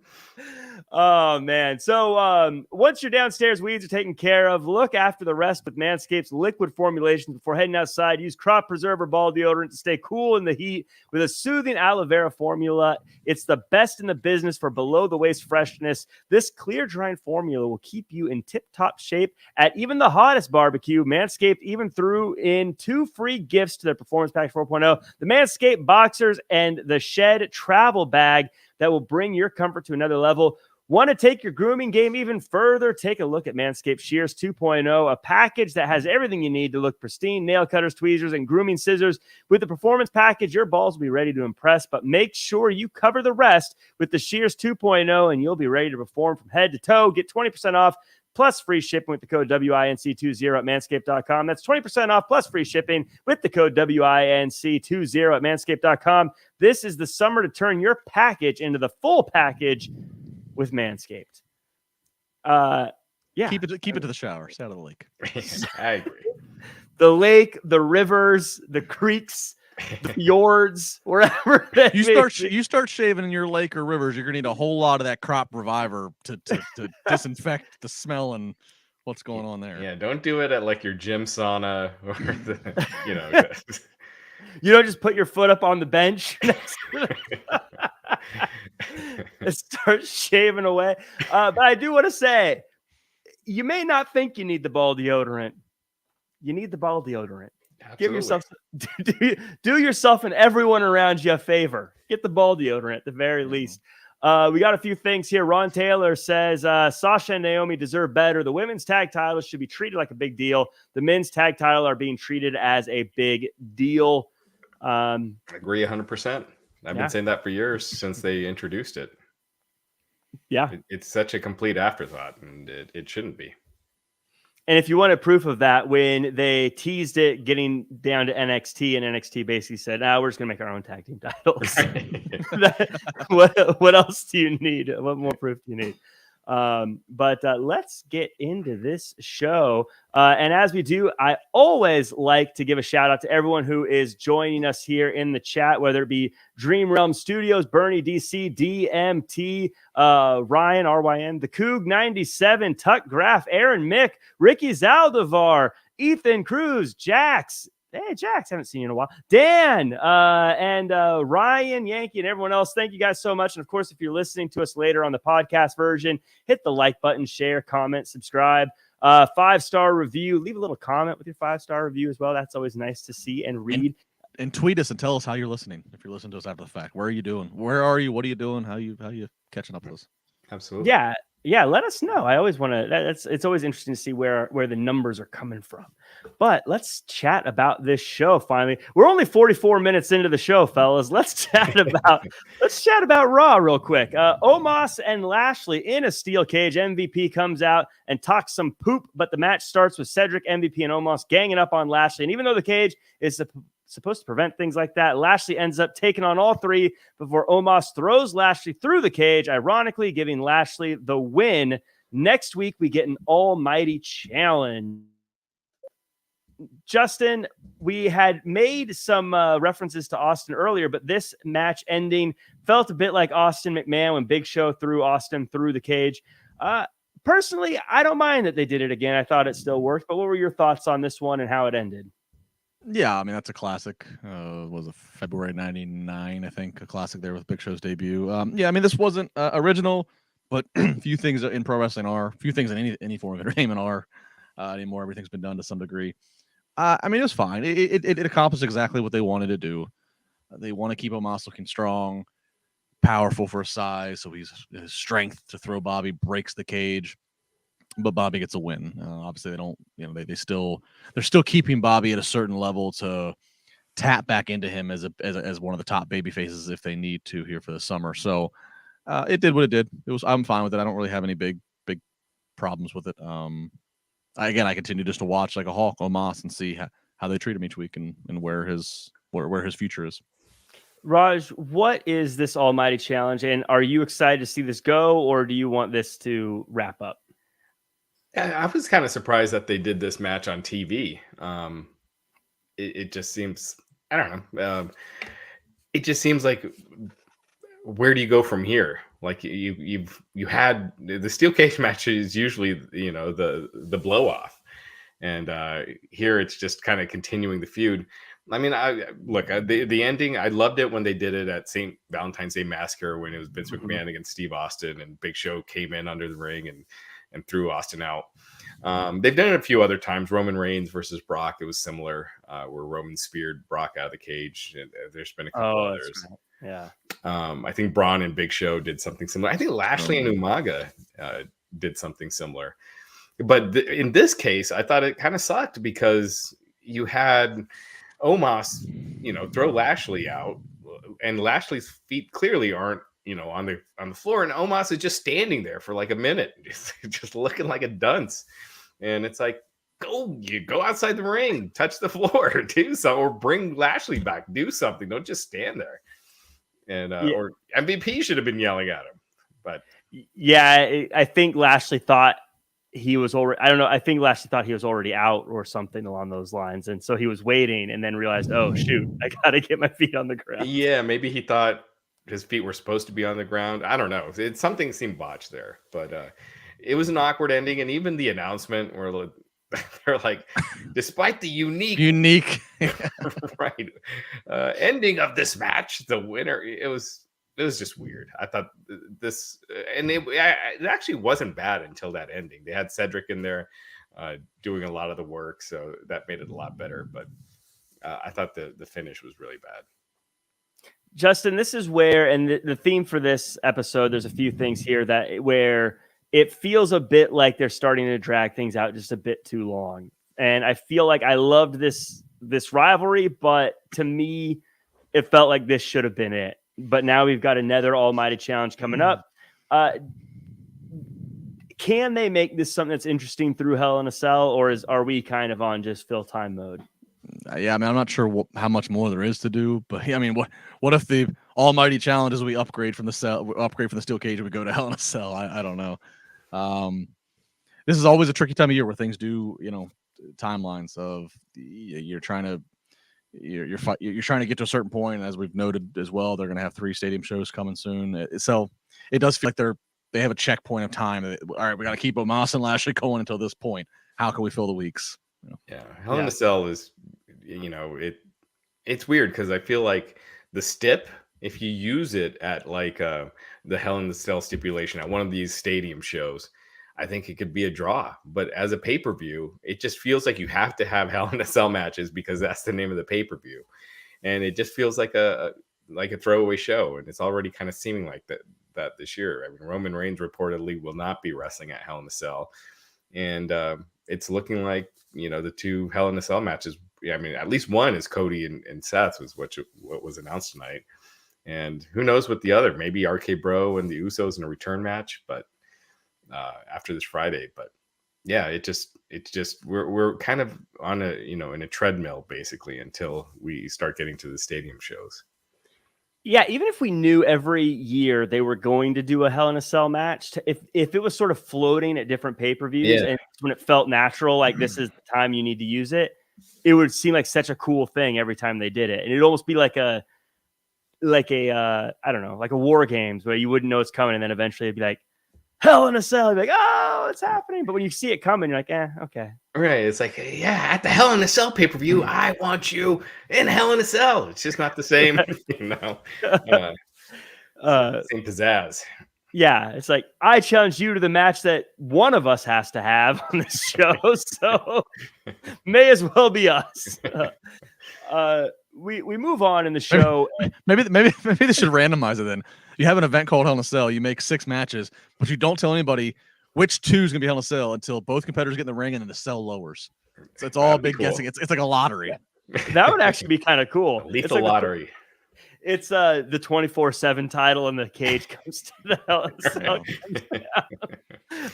Oh, man. So once your downstairs weeds are taken care of, look after the rest with Manscaped's liquid formulations before heading outside. Use crop preserver ball deodorant to stay cool in the heat with a soothing aloe vera formula. It's the best in the business for below-the-waist freshness. This clear drying formula will keep you in tip-top shape at even the hottest barbecue. Manscaped even threw in 2 free gifts to their Performance Pack 4.0, the Manscaped Boxers and the Shed Travel Bag that will bring your comfort to another level. Want to take your grooming game even further? Take a look at Manscaped Shears 2.0, a package that has everything you need to look pristine: nail cutters, tweezers, and grooming scissors. With the Performance Package, your balls will be ready to impress, but make sure you cover the rest with the Shears 2.0, and you'll be ready to perform from head to toe. Get 20% off plus free shipping with the code WINC20 at manscaped.com. That's 20% off plus free shipping with the code WINC20 at manscaped.com. This is the summer to turn your package into the full package with Manscaped. Yeah. Keep it to the shower. Stay out of the lake. I agree. The lake, the rivers, the creeks, the fjords, wherever you start shaving in your lake or rivers, you're gonna need a whole lot of that crop reviver to disinfect the smell and what's going on there. Yeah, don't do it at like your gym sauna or the, you don't just put your foot up on the bench and start shaving away. But I do want to say, you may not think you need the ball deodorant. You need the ball deodorant. Absolutely. Give yourself, do yourself and everyone around you a favor. Get the ball deodorant at the very least. We got a few things here. Ron Taylor says Sasha and Naomi deserve better. The women's tag titles should be treated like a big deal. The men's tag title are being treated as a big deal. I agree 100%. I've been saying that for years since they introduced it. Yeah. It's such a complete afterthought, and it shouldn't be. And if you wanted proof of that, when they teased it getting down to NXT, and NXT basically said, we're just going to make our own tag team titles. What else do you need? What more proof do you need? But let's get into this show. And as we do, I always like to give a shout out to everyone who is joining us here in the chat, whether it be Dream Realm Studios, Bernie DC, DMT, Ryan, RYN, The Coog 97, Tuck Graff, Aaron Mick, Ricky Zaldivar, Ethan Cruz, Jax. Hey, Jax, haven't seen you in a while. Dan and Ryan, Yankee, and everyone else, thank you guys so much. And, of course, if you're listening to us later on the podcast version, hit the like button, share, comment, subscribe, 5-star review. Leave a little comment with your 5-star review as well. That's always nice to see and read. And tweet us and tell us how you're listening. If you're listening to us after the fact, where are you doing? Where are you? What are you doing? How you catching up with us? Absolutely. Yeah, let us know. I always want to. It's always interesting to see where the numbers are coming from. But let's chat about this show. Finally, we're only 44 minutes into the show, fellas. Let's chat about Raw real quick. Omos and Lashley in a steel cage. MVP comes out and talks some poop, but the match starts with Cedric, MVP, and Omos ganging up on Lashley. And even though the cage is supposed to prevent things like that, Lashley ends up taking on all three before Omos throws Lashley through the cage, ironically giving Lashley the win. Next week, we get an almighty challenge. Justin, we had made some references to Austin earlier, but this match ending felt a bit like Austin McMahon when Big Show threw Austin through the cage. personally, I don't mind that they did it again. I thought it still worked. But what were your thoughts on this one and how it ended? Yeah, I mean, that's a classic. Was it February '99? I think a classic there with Big Show's debut. Yeah, I mean, this wasn't original, but few things in pro wrestling are, few things in any form of entertainment are anymore. Everything's been done to some degree. I mean, it's fine. It accomplished exactly what they wanted to do. They want to keep Omos looking strong, powerful for his size, so his strength to throw Bobby breaks the cage. But Bobby gets a win. Obviously, they don't. They're still keeping Bobby at a certain level to tap back into him as one of the top baby faces if they need to here for the summer. So it did what it did. I'm fine with it. I don't really have any big problems with it. I continue just to watch like a hawk Omos and see how they treat him each week and where his future is. Raj, what is this Almighty Challenge, and are you excited to see this go, or do you want this to wrap up? I was kind of surprised that they did this match on TV. It just seems, I don't know. It just seems like, where do you go from here? Like you had the steel cage match is usually the blow off, and here it's just kind of continuing the feud. I mean, the ending. I loved it when they did it at St. Valentine's Day Massacre when it was Vince McMahon against Steve Austin, and Big Show came in under the ring and threw Austin out. They've done it a few other times. Roman Reigns versus Brock, it was similar, where Roman speared Brock out of the cage. There's been a couple others. Right. Yeah. I think Braun and Big Show did something similar. I think Lashley and Umaga did something similar. But in this case, I thought it kind of sucked because you had Omos, throw Lashley out, and Lashley's feet clearly aren't, on the floor, and Omos is just standing there for like a minute, just looking like a dunce. And it's like, go outside the ring, touch the floor, do something, or bring Lashley back, do something. Don't just stand there. And or MVP should have been yelling at him. But yeah, I think Lashley thought he was already. I don't know. I think Lashley thought he was already out or something along those lines, and so he was waiting, and then realized, oh shoot, I gotta get my feet on the ground. Yeah, maybe he thought his feet were supposed to be on the ground. I don't know. Something seemed botched there, but it was an awkward ending, and even the announcement where they're like, despite the unique right ending of this match, the winner. It was just weird. I thought this, and it actually wasn't bad until that ending. They had Cedric in there doing a lot of the work, so that made it a lot better. But I thought the finish was really bad. Justin, this is where, and the theme for this episode, there's a few things here where it feels a bit like they're starting to drag things out just a bit too long. And I feel like I loved this rivalry, but to me, it felt like this should have been it. But now we've got another Almighty Challenge coming up. Can they make this something that's interesting through Hell in a Cell, or are we kind of on just fill time mode? Yeah, I mean, I'm not sure how much more there is to do, but I mean, what if the Almighty Challenge is we upgrade from the steel cage and we go to Hell in a Cell? I don't know. This is always a tricky time of year where things do, timelines of you're trying to get to a certain point. As we've noted as well, they're going to have 3 stadium shows coming soon. So it does feel like they have a checkpoint of time. All right, we got to keep Omos and Lashley going until this point. How can we fill the weeks? Yeah, Hell in a Cell is, it's weird because I feel like the stip, if you use it at like the Hell in a Cell stipulation at one of these stadium shows, I think it could be a draw. But as a pay-per-view, it just feels like you have to have Hell in a Cell matches because that's the name of the pay-per-view, and it just feels like a throwaway show. And it's already kind of seeming like that this year. I mean, Roman Reigns reportedly will not be wrestling at Hell in a Cell, and it's looking like the 2 Hell in a Cell matches. I mean, at least one is Cody and Seth was what was announced tonight, and who knows what the other, maybe RK Bro and the Usos in a return match, but after this Friday. But yeah, it's just we're kind of on a in a treadmill basically until we start getting to the stadium shows. Yeah, even if we knew every year they were going to do a Hell in a Cell match, if it was sort of floating at different pay-per-views, and when it felt natural, like this is the time you need to use it, it would seem like such a cool thing every time they did it. And it'd almost be like a I don't know, like a War Games where you wouldn't know it's coming, and then eventually it'd be like, Hell in a Cell. You're like, oh, it's happening. But when you see it coming, you're like, okay. Right. It's like, yeah, at the Hell in a Cell pay-per-view, I want you in Hell in a Cell. It's just not the same, same pizzazz. Yeah, it's like, I challenge you to the match that one of us has to have on this show, so may as well be us. We move on in the show. Maybe they should randomize it then. You have an event called Hell in a Cell, you make 6 matches, but you don't tell anybody which 2 is going to be Hell in a Cell until both competitors get in the ring and then the cell lowers. So it's all big guessing. It's like a lottery. That would actually be kind of cool. Lethal lottery. It's the 24/7 title and the cage comes to the Hell in a Cell.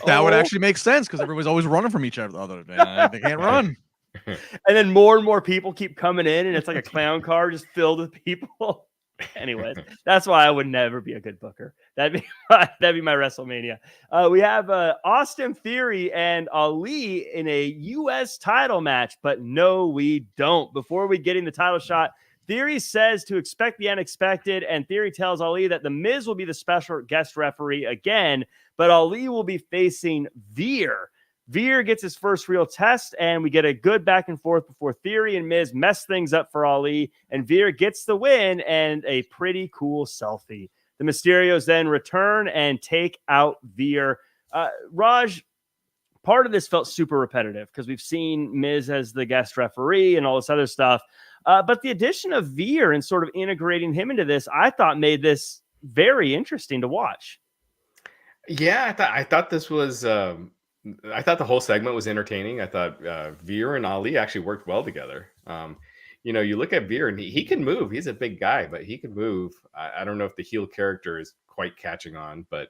That would actually make sense because everybody's always running from each other. Man. They can't run. And then more and more people keep coming in, and it's like a clown car just filled with people. Anyways, that's why I would never be a good booker. That'd be my WrestleMania. We have Austin Theory and Ali in a U.S. title match, but no, we don't. Before we get in the title shot, Theory says to expect the unexpected, and Theory tells Ali that The Miz will be the special guest referee again, but Ali will be facing Veer. Veer gets his first real test, and we get a good back and forth before Theory and Miz mess things up for Ali, and Veer gets the win and a pretty cool selfie. The Mysterios then return and take out Veer. Raj, part of this felt super repetitive because we've seen Miz as the guest referee and all this other stuff. But the addition of Veer and sort of integrating him into this, I thought made this very interesting to watch. Yeah, I thought this was. I thought the whole segment was entertaining. I thought Veer and Ali actually worked well together. You look at Veer and he can move. He's a big guy, but he can move. I don't know if the heel character is quite catching on, but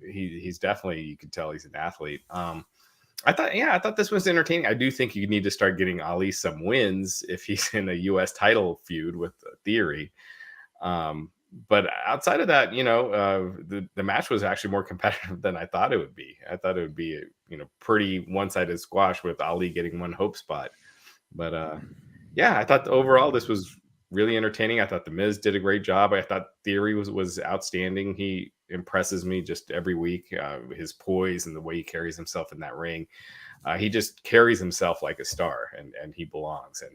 he's definitely, you can tell he's an athlete. I thought this was entertaining. I do think you need to start getting Ali some wins if he's in a U.S. title feud with Theory. But outside of that, the match was actually more competitive than I thought it would be. I thought it would be pretty one-sided squash with Ali getting one hope spot. But I thought overall this was really entertaining. I thought The Miz did a great job. I thought Theory was outstanding. He impresses me just every week. His poise and the way he carries himself in that ring. He just carries himself like a star, and he belongs. And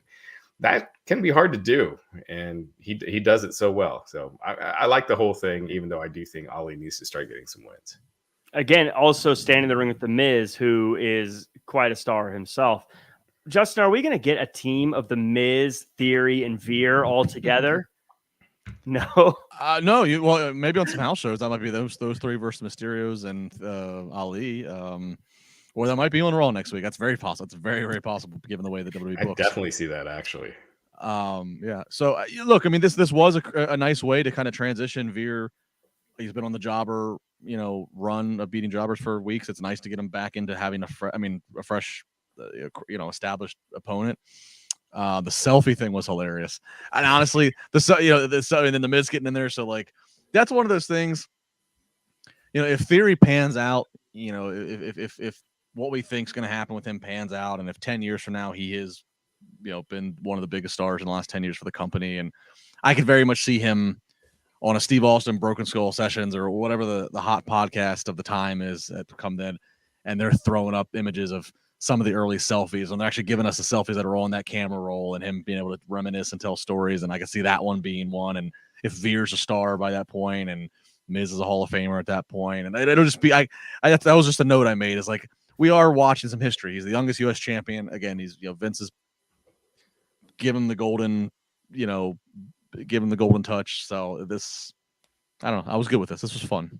that can be hard to do, and he does it so well. So I like the whole thing, even though I do think Ali needs to start getting some wins. Again, also standing in the ring with The Miz, who is quite a star himself. Justin, are we going to get a team of The Miz, Theory, and Veer all together? No. No. Well, maybe on some house shows that might be those 3 versus Mysterios and Ali. Or that might be on Raw next week. That's very possible. It's very, very possible given the way the WWE books. I definitely see that actually. Yeah. So look, I mean, this was a nice way to kind of transition Veer. He's been on the jobber, run of beating jobbers for weeks. It's nice to get him back into having a fresh, established opponent. The selfie thing was hilarious, and honestly, and then the Miz getting in there. So like, that's one of those things. If Theory pans out, if what we think is going to happen with him pans out, and if 10 years from now he is, been one of the biggest stars in the last 10 years for the company, and I could very much see him on a Steve Austin Broken Skull Sessions or whatever the hot podcast of the time is that come then, and they're throwing up images of some of the early selfies, and they're actually giving us the selfies that are on that camera roll, and him being able to reminisce and tell stories, and I can see that one being one, and if Veer's a star by that point, and Miz is a Hall of Famer at that point, and it'll just be that was just a note I made. Is like, we are watching some history. He's the youngest U.S. champion. Again, he's Vince is give him the golden touch. So this, I don't know. I was good with this. This was fun.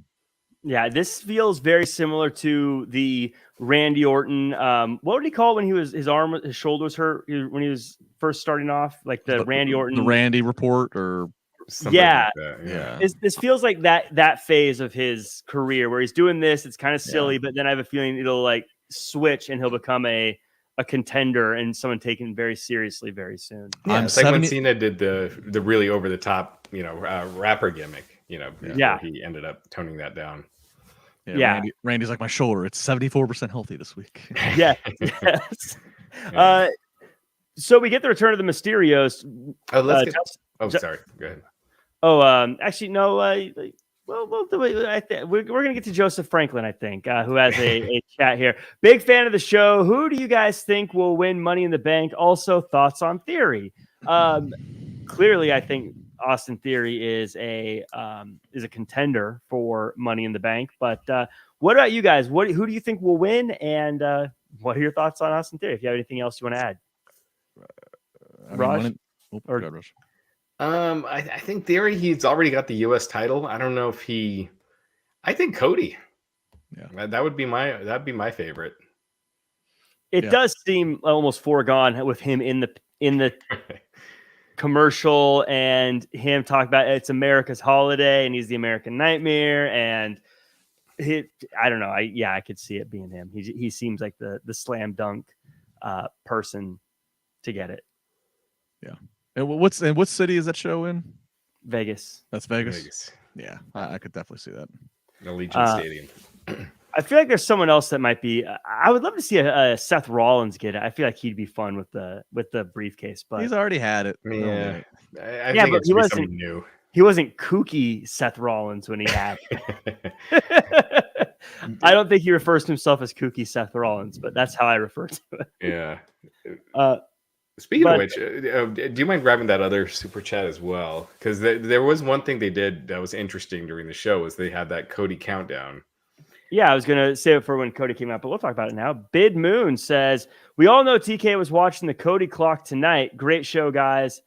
Yeah, this feels very similar to the Randy Orton. What would he call it when his shoulder was hurt when he was first starting off? Like the Randy Orton, the Randy report, or something like that. Yeah. This feels like that phase of his career where he's doing this. It's kind of silly, but then I have a feeling it'll like switch and he'll become a contender and someone taken very seriously very soon. Yeah, it's like when Cena did the really over the top, rapper gimmick. He ended up toning that down. Yeah. Randy's like, my shoulder. It's 74% healthy this week. Yeah. Yes. So we get the return of the Mysterios. Sorry. Go ahead. Actually, no. Well, we're going to get to Joseph Franklin, I think, who has a chat here. Big fan of the show. Who do you guys think will win Money in the Bank? Also, thoughts on Theory. Clearly, I think Austin Theory is a contender for Money in the Bank. But what about you guys? Who do you think will win? And what are your thoughts on Austin Theory? If you have anything else you want to add, Raj? Raj. I think Theory, he's already got the U.S. title. I don't know if I think Cody. Yeah, that'd be my favorite. It does seem almost foregone with him in the commercial and him talking about it's America's holiday and he's the American Nightmare and I don't know. I could see it being him. He seems like the slam dunk person to get it. Yeah. And what city is that show in? Vegas. That's Vegas. Yeah, I could definitely see that. Allegiant Stadium. I feel like there's someone else that might be. I would love to see a Seth Rollins get it. I feel like he'd be fun with the briefcase, but he's already had it. Yeah, I think but he wasn't new. He wasn't kooky Seth Rollins when he had it. I don't think he refers to himself as kooky Seth Rollins, but that's how I refer to it. Yeah. Speaking of which, do you mind grabbing that other super chat as well? Because there was one thing they did that was interesting during the show was they had that Cody countdown. Yeah, I was going to save it for when Cody came out, but we'll talk about it now. Bid Moon says, we all know TK was watching the Cody clock tonight. Great show, guys.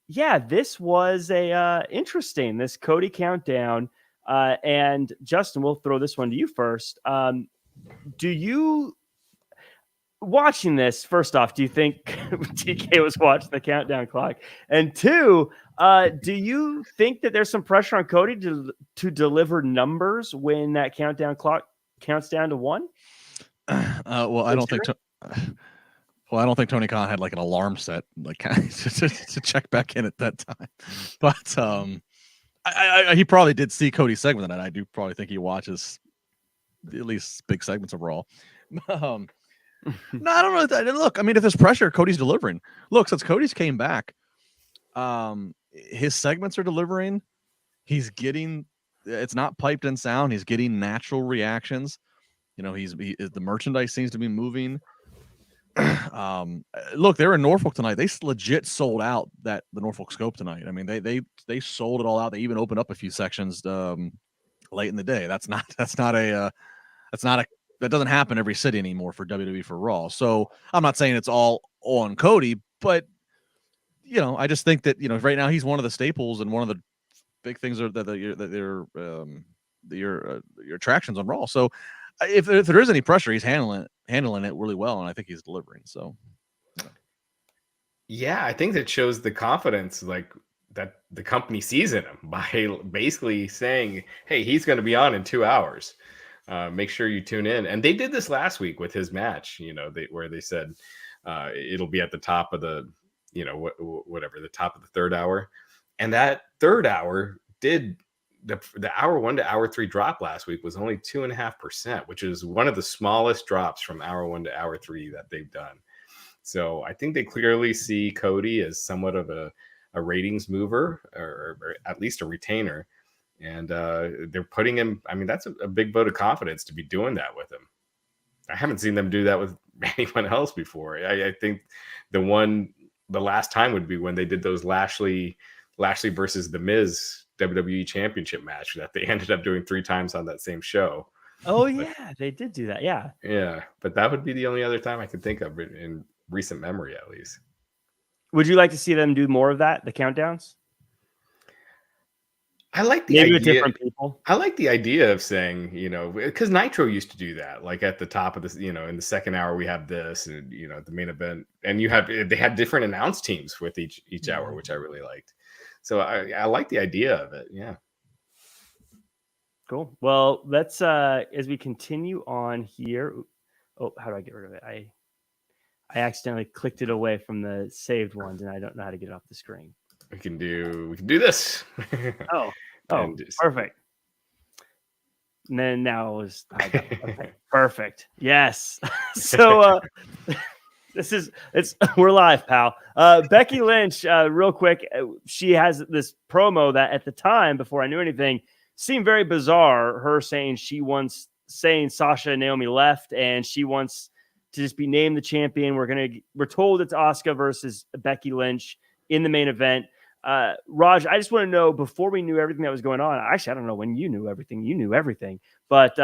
Yeah, this was interesting, this Cody countdown. And Justin, we'll throw this one to you first. Do you... Watching this, first off, do you think TK was watching the countdown clock? And two, do you think that there's some pressure on Cody to deliver numbers when that countdown clock counts down to 1? I don't think Tony Khan had like an alarm set like to check back in at that time. But he probably did see Cody's segment, and I do probably think he watches at least big segments of Raw. No, I don't know. Look, I mean, if there's pressure, Cody's delivering. Look, since Cody's came back, his segments are delivering. He's getting, it's not piped in sound. He's getting natural reactions. You know, the merchandise seems to be moving. Look, they're in Norfolk tonight. They legit sold out the Norfolk Scope tonight. I mean, they sold it all out. They even opened up a few sections late in the day. That doesn't happen every city anymore for WWE for Raw. So I'm not saying it's all on Cody, but you know, I just think that, you know, right now he's one of the staples and one of the big things that your attractions on Raw. So if there is any pressure, he's handling it really well, and I think he's delivering. So yeah, I think that shows the confidence like that the company sees in him by basically saying, hey, he's going to be on in 2 hours. Make sure you tune in. And they did this last week with his match, you know, where they said it'll be at the top of the, you know, whatever, the top of the third hour. And that third hour did the hour 1 to hour 3 drop last week was only 2.5%, which is one of the smallest drops from hour 1 to hour 3 that they've done. So I think they clearly see Cody as somewhat of a ratings mover or at least a retainer. And they're putting him, I mean, that's a big vote of confidence to be doing that with him. I haven't seen them do that with anyone else before. I think the last time would be when they did those Lashley versus The Miz WWE Championship match that they ended up doing 3 times on that same show. Oh, yeah, they did do that. Yeah. Yeah, but that would be the only other time I could think of in recent memory, at least. Would you like to see them do more of that, the countdowns? I like the idea. With different people. I like the idea of saying, you know, because Nitro used to do that. Like at the top of this, you know, in the second hour we have this, and you know, the main event, and they had different announce teams with each hour, which I really liked. So I like the idea of it. Yeah. Cool. Well, let's as we continue on here. Oh, how do I get rid of it? I accidentally clicked it away from the saved ones, and I don't know how to get it off the screen. We can do this. Oh, perfect. And then now perfect. Yes. So we're live, pal. Becky Lynch, real quick, she has this promo that at the time, before I knew anything, seemed very bizarre. Her saying Sasha and Naomi left, and she wants to just be named the champion. We're told it's Asuka versus Becky Lynch in the main event. Raj, I just want to know, before we knew everything that was going on, actually, I don't know when you knew everything, but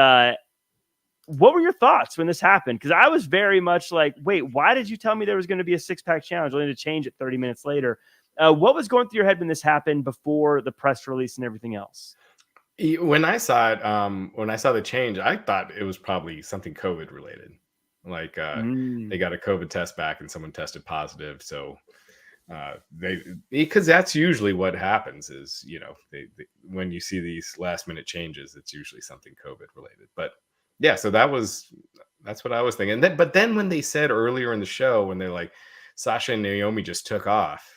what were your thoughts when this happened? Because I was very much like, wait, why did you tell me there was going to be a 6-pack challenge only to change it 30 minutes later? What was going through your head when this happened before the press release and everything else? When I saw it, when I saw the change, I thought it was probably something COVID related. Like they got a COVID test back and someone tested positive. So because that's usually what happens is, when you see these last minute changes, it's usually something COVID related. But yeah, so that's what I was thinking. But then when they said earlier in the show, when they're like, Sasha and Naomi just took off,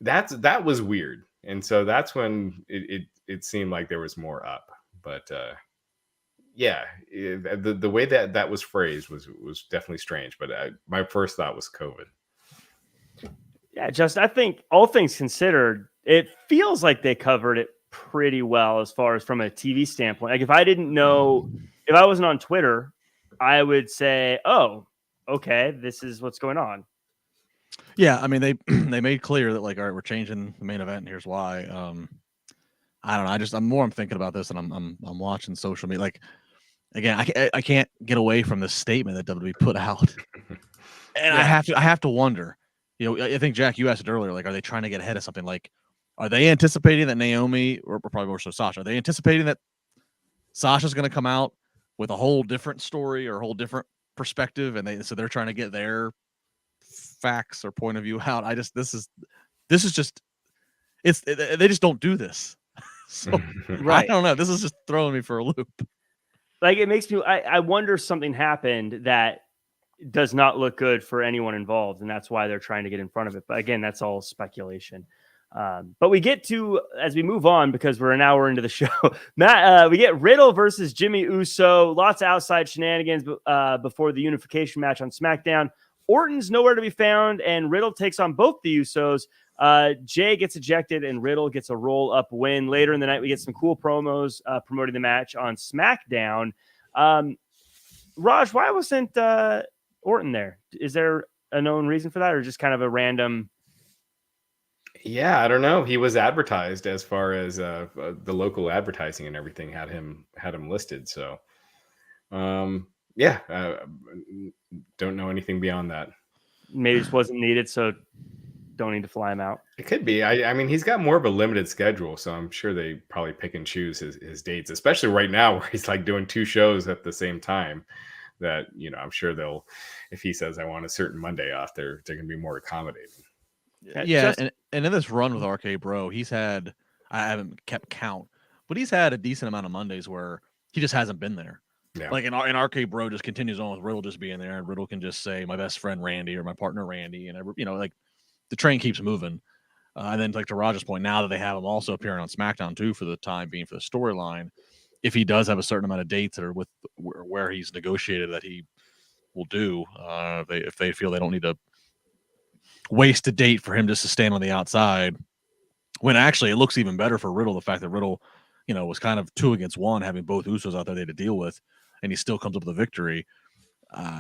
that was weird. And so that's when it seemed like there was more up. But the way that was phrased was definitely strange. But my first thought was COVID. Yeah, Justin, I think all things considered, it feels like they covered it pretty well as far as from a TV standpoint. Like if I wasn't on Twitter, I would say, oh, okay, this is what's going on. Yeah, I mean they made clear that like, all right, we're changing the main event, and here's why. I don't know. I'm thinking about this, and I'm watching social media. Like again, I can't get away from this statement that WWE put out, and I have to wonder. I think Jack, you asked it earlier. Like, are they trying to get ahead of something? Like, are they anticipating that Naomi, or probably more so Sasha, are they anticipating that Sasha's going to come out with a whole different story or a whole different perspective, and so they're trying to get their facts or point of view out? This is just they just don't do this. So right. I don't know. This is just throwing me for a loop. Like it makes me. I wonder something happened that does not look good for anyone involved, and that's why they're trying to get in front of it. But again, that's all speculation. But we get to, as we move on, because we're an hour into the show, Matt, we get Riddle versus Jimmy Uso. Lots of outside shenanigans before the unification match on SmackDown. Orton's nowhere to be found, and Riddle takes on both the Usos. Jay gets ejected, and Riddle gets a roll-up win. Later in the night, we get some cool promos promoting the match on SmackDown. Raj, why wasn't Orton there? Is there a known reason for that, or just kind of a random? Yeah, I don't know. He was advertised as far as the local advertising and everything had him listed. So, don't know anything beyond that. Maybe it wasn't needed, so don't need to fly him out. It could be. I mean, he's got more of a limited schedule, so I'm sure they probably pick and choose his dates, especially right now where he's like doing 2 shows at the same time. That I'm sure they'll, if he says I want a certain Monday off, they're going to be more accommodating. Yeah, and in this run with RK Bro, he's had, I haven't kept count, but he's had a decent amount of Mondays where he just hasn't been there. Yeah. Like in RK Bro just continues on with Riddle just being there, and Riddle can just say my best friend Randy or my partner Randy, and like the train keeps moving. And then like to Raj's point, now that they have him also appearing on SmackDown too for the time being for the storyline, if he does have a certain amount of dates that are with where he's negotiated that he will do, if they feel they don't need to waste a date for him just to stand on the outside, when actually it looks even better for Riddle, the fact that Riddle, was kind of 2 against 1, having both Usos out there they had to deal with, and he still comes up with a victory.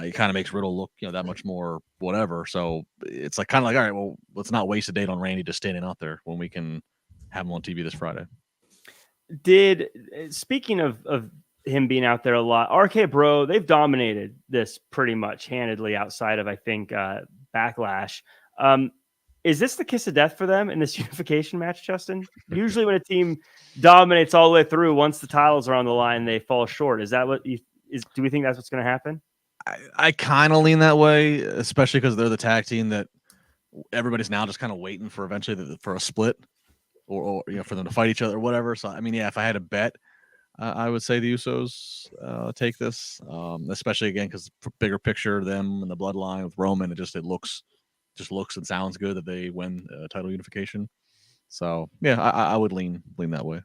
It kind of makes Riddle look, that much more whatever. So it's like kind of like, all right, well, let's not waste a date on Randy just standing out there when we can have him on TV this Friday. Speaking of him being out there a lot, RK Bro, they've dominated this pretty much handedly outside of, I think, Backlash. Is this the kiss of death for them in this unification match, Justin? Usually when a team dominates all the way through, once the titles are on the line, they fall short. Is that do we think that's what's going to happen? I kind of lean that way, especially because they're the tag team that everybody's now just kind of waiting for eventually for a split or for them to fight each other or whatever. So, I mean, yeah, if I had a bet, I would say the Usos take this, especially again, because bigger picture, them and the bloodline with Roman, it looks and sounds good that they win title unification. So yeah, I would lean that way.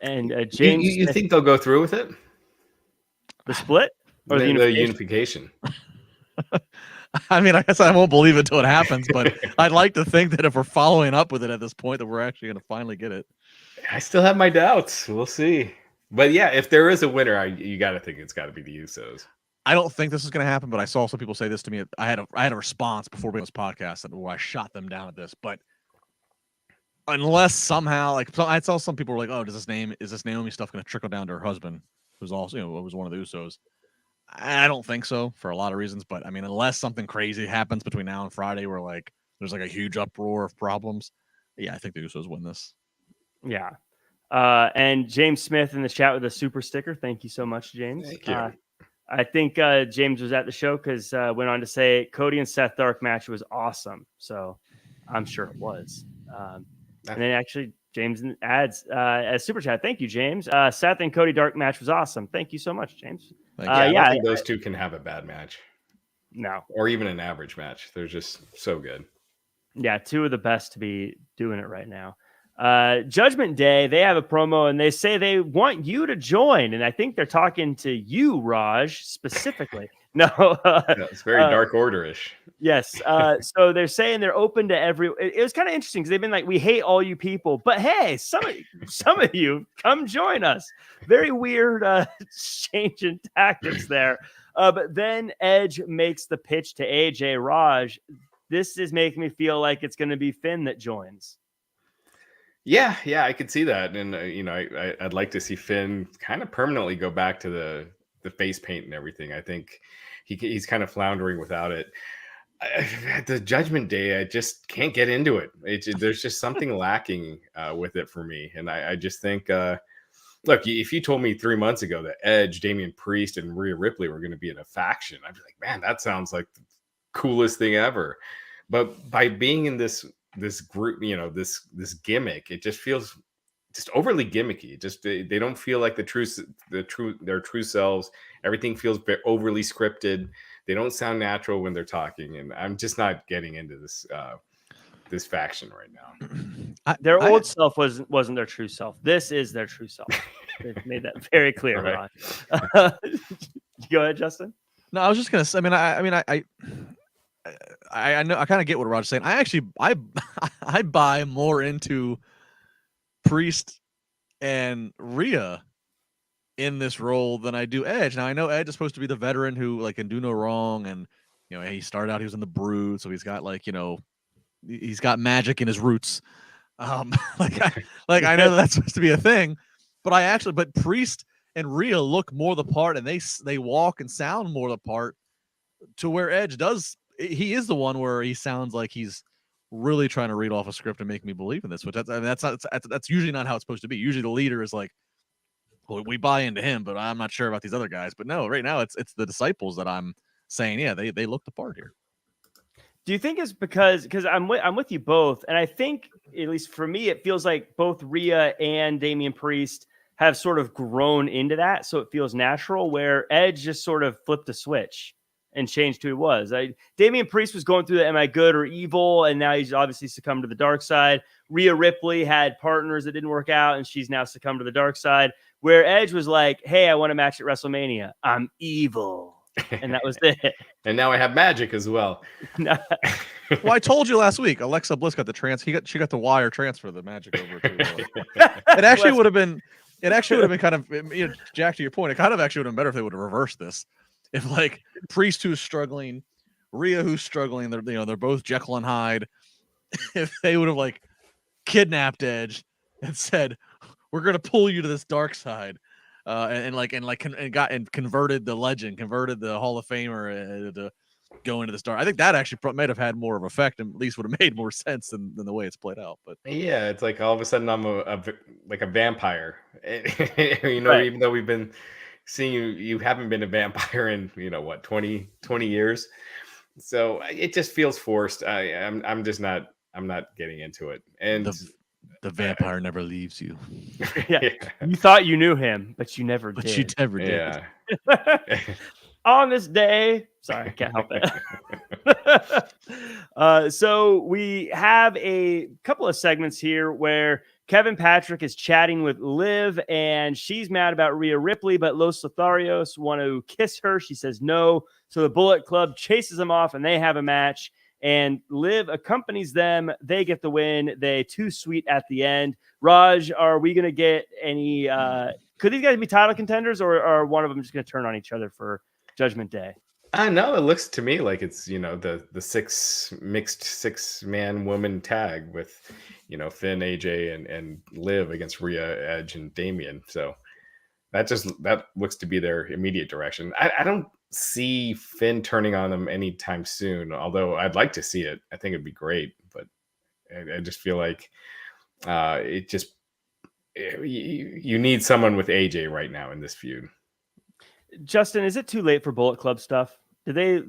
And James, you think they'll go through with it? The split or the unification? I mean, I guess I won't believe it until it happens, but I'd like to think that if we're following up with it at this point, that we're actually going to finally get it. I still have my doubts. We'll see. But yeah, if there is a winner, you got to think it's got to be the Usos. I don't think this is going to happen, but I saw some people say this to me. I had a response before we had this podcast where I shot them down at this. But unless somehow, like, I saw some people were like, "Oh, is this Naomi stuff going to trickle down to her husband, who's also, was one of the Usos?" I don't think so for a lot of reasons. But I mean, unless something crazy happens between now and Friday, where like there's like a huge uproar of problems, yeah, I think the Usos win this. Yeah. And James Smith in the chat with a super sticker. Thank you so much, James. Thank you. I think James was at the show because went on to say Cody and Seth Dark match was awesome. So I'm sure it was. And then actually James adds as super chat. Thank you, James. Seth and Cody Dark match was awesome. Thank you so much, James. I don't think those two can have a bad match. No. Or even an average match. They're just so good. Yeah, two of the best to be doing it right now. Judgment Day, they have a promo and they say they want you to join. And I think they're talking to you, Raj, specifically. No, it's very Dark Order-ish. Yes. So they're saying they're open to it was kind of interesting because they've been like, we hate all you people, but hey, some of you come join us. Very weird change in tactics there. But then Edge makes the pitch to AJ. Raj, this is making me feel like it's going to be Finn that joins. Yeah, I could see that, and I'd like to see Finn kind of permanently go back to the face paint and everything. I think he's kind of floundering without it. At the Judgment Day, I just can't get into it. There's just something lacking with it for me, and I just think, look, if you told me 3 months ago that Edge, Damian Priest, and Rhea Ripley were going to be in a faction, I'd be like, man, that sounds like the coolest thing ever. But by being in this group, this gimmick, it just feels just overly gimmicky. They don't feel like their true selves. Everything feels overly scripted. They don't sound natural when they're talking, and I'm just not getting into this faction right now. Their old self wasn't their true self. This is their true self. They've made that very clear. Right. Go ahead, Justin. No, I was just gonna say. I know I kind of get what Raj is saying. I buy more into Priest and Rhea in this role than I do Edge. Now I know Edge is supposed to be the veteran who like can do no wrong, and he started out, he was in the Brood, so he's got he's got magic in his roots. I know that's supposed to be a thing, but Priest and Rhea look more the part, and they walk and sound more the part, to where Edge does. He is the one where he sounds like he's really trying to read off a script and make me believe in this, which that's usually not how it's supposed to be. Usually the leader is like, well, we buy into him, but I'm not sure about these other guys. But no, right now it's the disciples that I'm saying, yeah, they look the part here. Do you think it's because I'm with you both, and I think, at least for me, it feels like both Rhea and Damian Priest have sort of grown into that, so it feels natural, where Edge just sort of flipped a switch and changed who he was. Damian Priest was going through the am I good or evil, and now he's obviously succumbed to the dark side. Rhea Ripley had partners that didn't work out, and she's now succumbed to the dark side, where Edge was like, hey, I want a match at WrestleMania. I'm evil. And that was it. And now I have magic as well. Well, I told you last week, Alexa Bliss got the she got the wire transfer the magic over to it actually would have been kind of, Jack, to your point, it kind of actually would have been better if they would have reversed this. If like Priest who's struggling, Rhea who's struggling, they're both Jekyll and Hyde. If they would have like kidnapped Edge and said, "We're gonna pull you to this dark side," and converted the legend, converted the Hall of Famer to go into this dark. I think that actually might have had more of effect, and at least would have made more sense than the way it's played out. But yeah, it's like all of a sudden I'm a vampire, Right. Even though we've been seeing you haven't been a vampire in 20 years, so it just feels forced. I'm not getting into it, and the vampire never leaves you. Yeah. You thought you knew him, but you never did. But you never did. Yeah. On this day, sorry, I can't help it. So we have a couple of segments here where Kevin Patrick is chatting with Liv, and she's mad about Rhea Ripley, but Los Lotharios want to kiss her. She says no. So the Bullet Club chases them off, and they have a match. and Liv accompanies them. They get the win. They too sweet at the end. Raj, are we going to get any? Could these guys be title contenders, or are one of them just going to turn on each other for Judgment Day? I know it looks to me like it's the mixed 6-man woman tag with Finn, AJ, and Liv against Rhea, Edge, and Damian. So that looks to be their immediate direction. I don't see Finn turning on them anytime soon, although I'd like to see it. I think it'd be great, but I just feel like you need someone with AJ right now in this feud. Justin, is it too late for Bullet Club stuff? Did they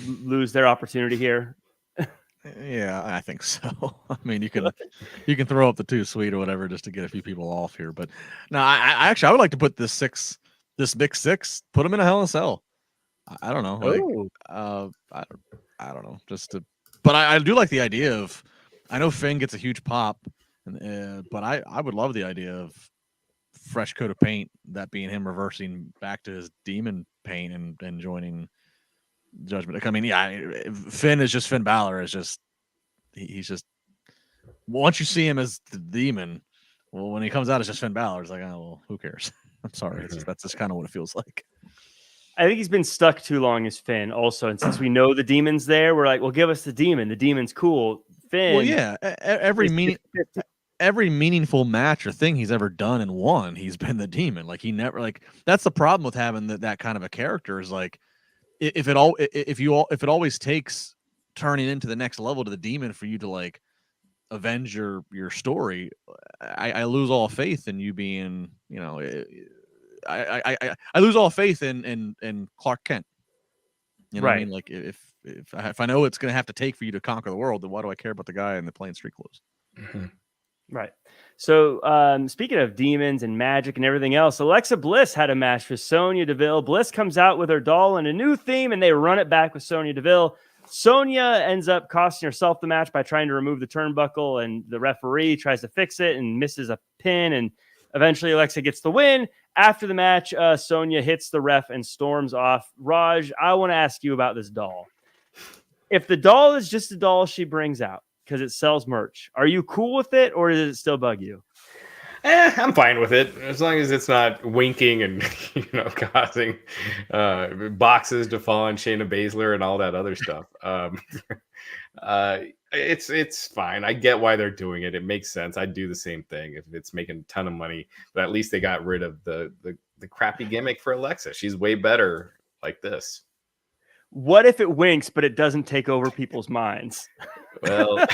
lose their opportunity here? Yeah, I think so. I mean, you can throw up the too sweet or whatever just to get a few people off here, but no, I would like to put this big six, put them in a Hell in a Cell. I don't know, like, I don't know, but I do like the idea of. I know Finn gets a huge pop, but I would love the idea of fresh coat of paint, that being him reversing back to his demon paint and joining Judgment. I mean, yeah, Finn is just Finn Balor. Is just he's just once you see him as the demon, well, when he comes out, it's just Finn Balor. It's like, oh well, who cares? I'm sorry, that's just kind of what it feels like. I think he's been stuck too long as Finn. Also, and since we know the demon's there, we're like, well, give us the demon. The demon's cool. Finn. Well, yeah, every meaningful match or thing he's ever done and won, he's been the demon. Like he never that's the problem with having that kind of a character is like if it always takes turning into the next level to the demon for you to like avenge your story, I lose all faith in you being, I lose all faith in Clark Kent. You know what I mean? Like if I know it's going to have to take for you to conquer the world, then why do I care about the guy in the plain street clothes? Mm-hmm. Right. So speaking of demons and magic and everything else, Alexa Bliss had a match with Sonya Deville. Bliss comes out with her doll and a new theme, and they run it back with Sonya Deville. Sonya ends up costing herself the match by trying to remove the turnbuckle, and the referee tries to fix it and misses a pin, and eventually Alexa gets the win. After the match, Sonya hits the ref and storms off. Raj, I want to ask you about this doll. If the doll is just a doll she brings out because it sells merch, are you cool with it, or does it still bug you? I'm fine with it as long as it's not winking and causing boxes to fall on Shayna Baszler and all that other stuff. It's fine. I get why they're doing it. It makes sense. I'd do the same thing if it's making a ton of money. But at least they got rid of the crappy gimmick for Alexa. She's way better like this. What if it winks, but it doesn't take over people's minds? Well,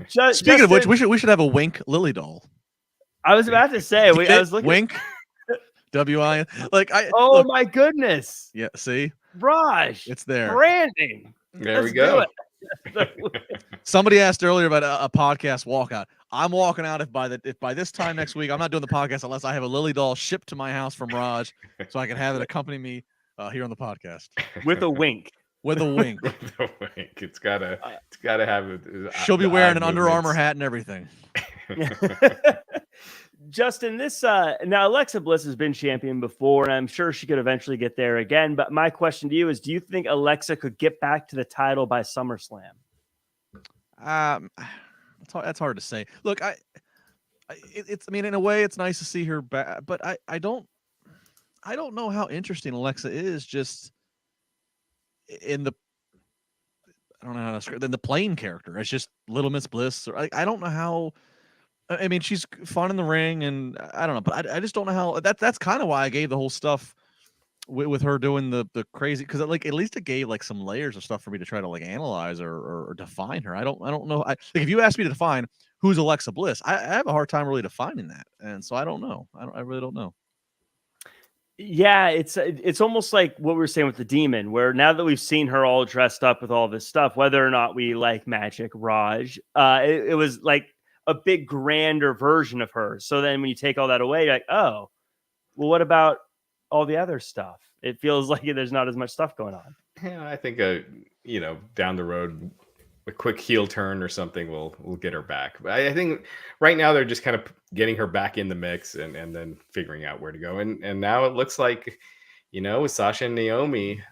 speaking of which, we should have a Wink Lily doll. I was about to say, I was looking. Wink, W-I-N. Oh my goodness! Yeah, see, Raj, it's there. Branding. There we go. Somebody asked earlier about a podcast walkout. I'm walking out if by this time next week I'm not doing the podcast unless I have a Lily doll shipped to my house from Raj, so I can have it accompany me here on the podcast with a wink. With a wink. With a wink. It's gotta have it. She'll be wearing an Under Armour hat and everything. Justin, this now Alexa Bliss has been champion before, and I'm sure she could eventually get there again. But my question to you is, do you think Alexa could get back to the title by SummerSlam? That's hard to say. Look, I mean, in a way, it's nice to see her back, but I don't know how interesting Alexa is just in the. I don't know how to describe in the plain character. It's just Little Miss Bliss. Or I don't know how. I mean, she's fun in the ring, and I don't know, but I just don't know how. That's kind of why I gave the whole stuff with her doing the crazy, because like at least it gave like some layers of stuff for me to try to like analyze or define her. I don't know. If you ask me to define who's Alexa Bliss, I have a hard time really defining that, and so I don't know. I really don't know. Yeah, it's almost like what we were saying with the demon, where now that we've seen her all dressed up with all this stuff, whether or not we like magic, Raj, it was like a big grander version of her. So then when you take all that away, you're like, oh, well, what about all the other stuff? It feels like there's not as much stuff going on. Yeah, I think down the road, a quick heel turn or something will get her back. But I think right now they're just kind of getting her back in the mix and then figuring out where to go. And now it looks like, with Sasha and Naomi,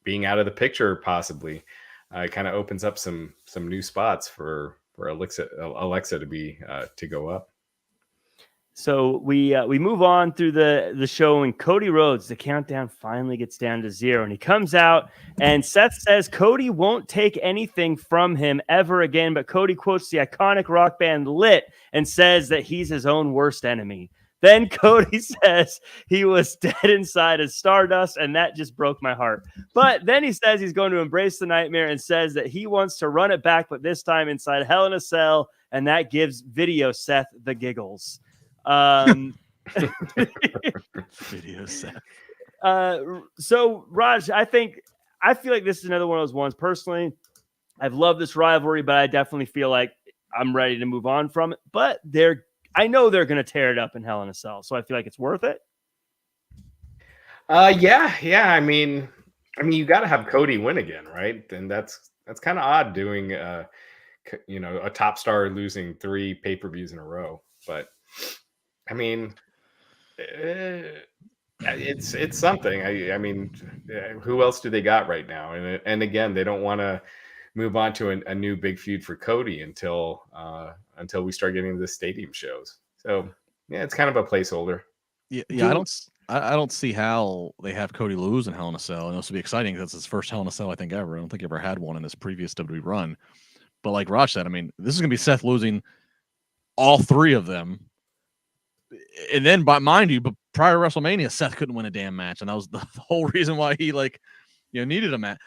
being out of the picture possibly, kind of opens up some new spots for Alexa to be to go up. So we move on through the show, and Cody Rhodes, the countdown finally gets down to 0, and he comes out, and Seth says Cody won't take anything from him ever again, but Cody quotes the iconic rock band Lit and says that he's his own worst enemy. Then Cody says he was dead inside as Stardust, and that just broke my heart. But then he says he's going to embrace the nightmare and says that he wants to run it back, but this time inside Hell in a Cell, and that gives Video Seth the giggles. Video Seth. So Raj, I feel like this is another one of those ones. Personally, I've loved this rivalry, but I definitely feel like I'm ready to move on from it. But I know they're going to tear it up in Hell in a Cell, so I feel like it's worth it. Yeah. I mean, you got to have Cody win again, right? And that's kind of odd doing, a top star losing 3 pay-per-views in a row. But I mean, it's something. I mean, who else do they got right now? And again, they don't want to move on to a new big feud for Cody until we start getting the stadium shows. So yeah, it's kind of a placeholder. Yeah. I don't see how they have Cody lose in Hell in a Cell, and this will be exciting because it's his first Hell in a Cell I think ever. I don't think he ever had one in his previous WWE run. But like Raj said, I mean, this is gonna be Seth losing all 3 of them. And then, mind you, but prior to WrestleMania, Seth couldn't win a damn match, and that was the whole reason why he needed a match.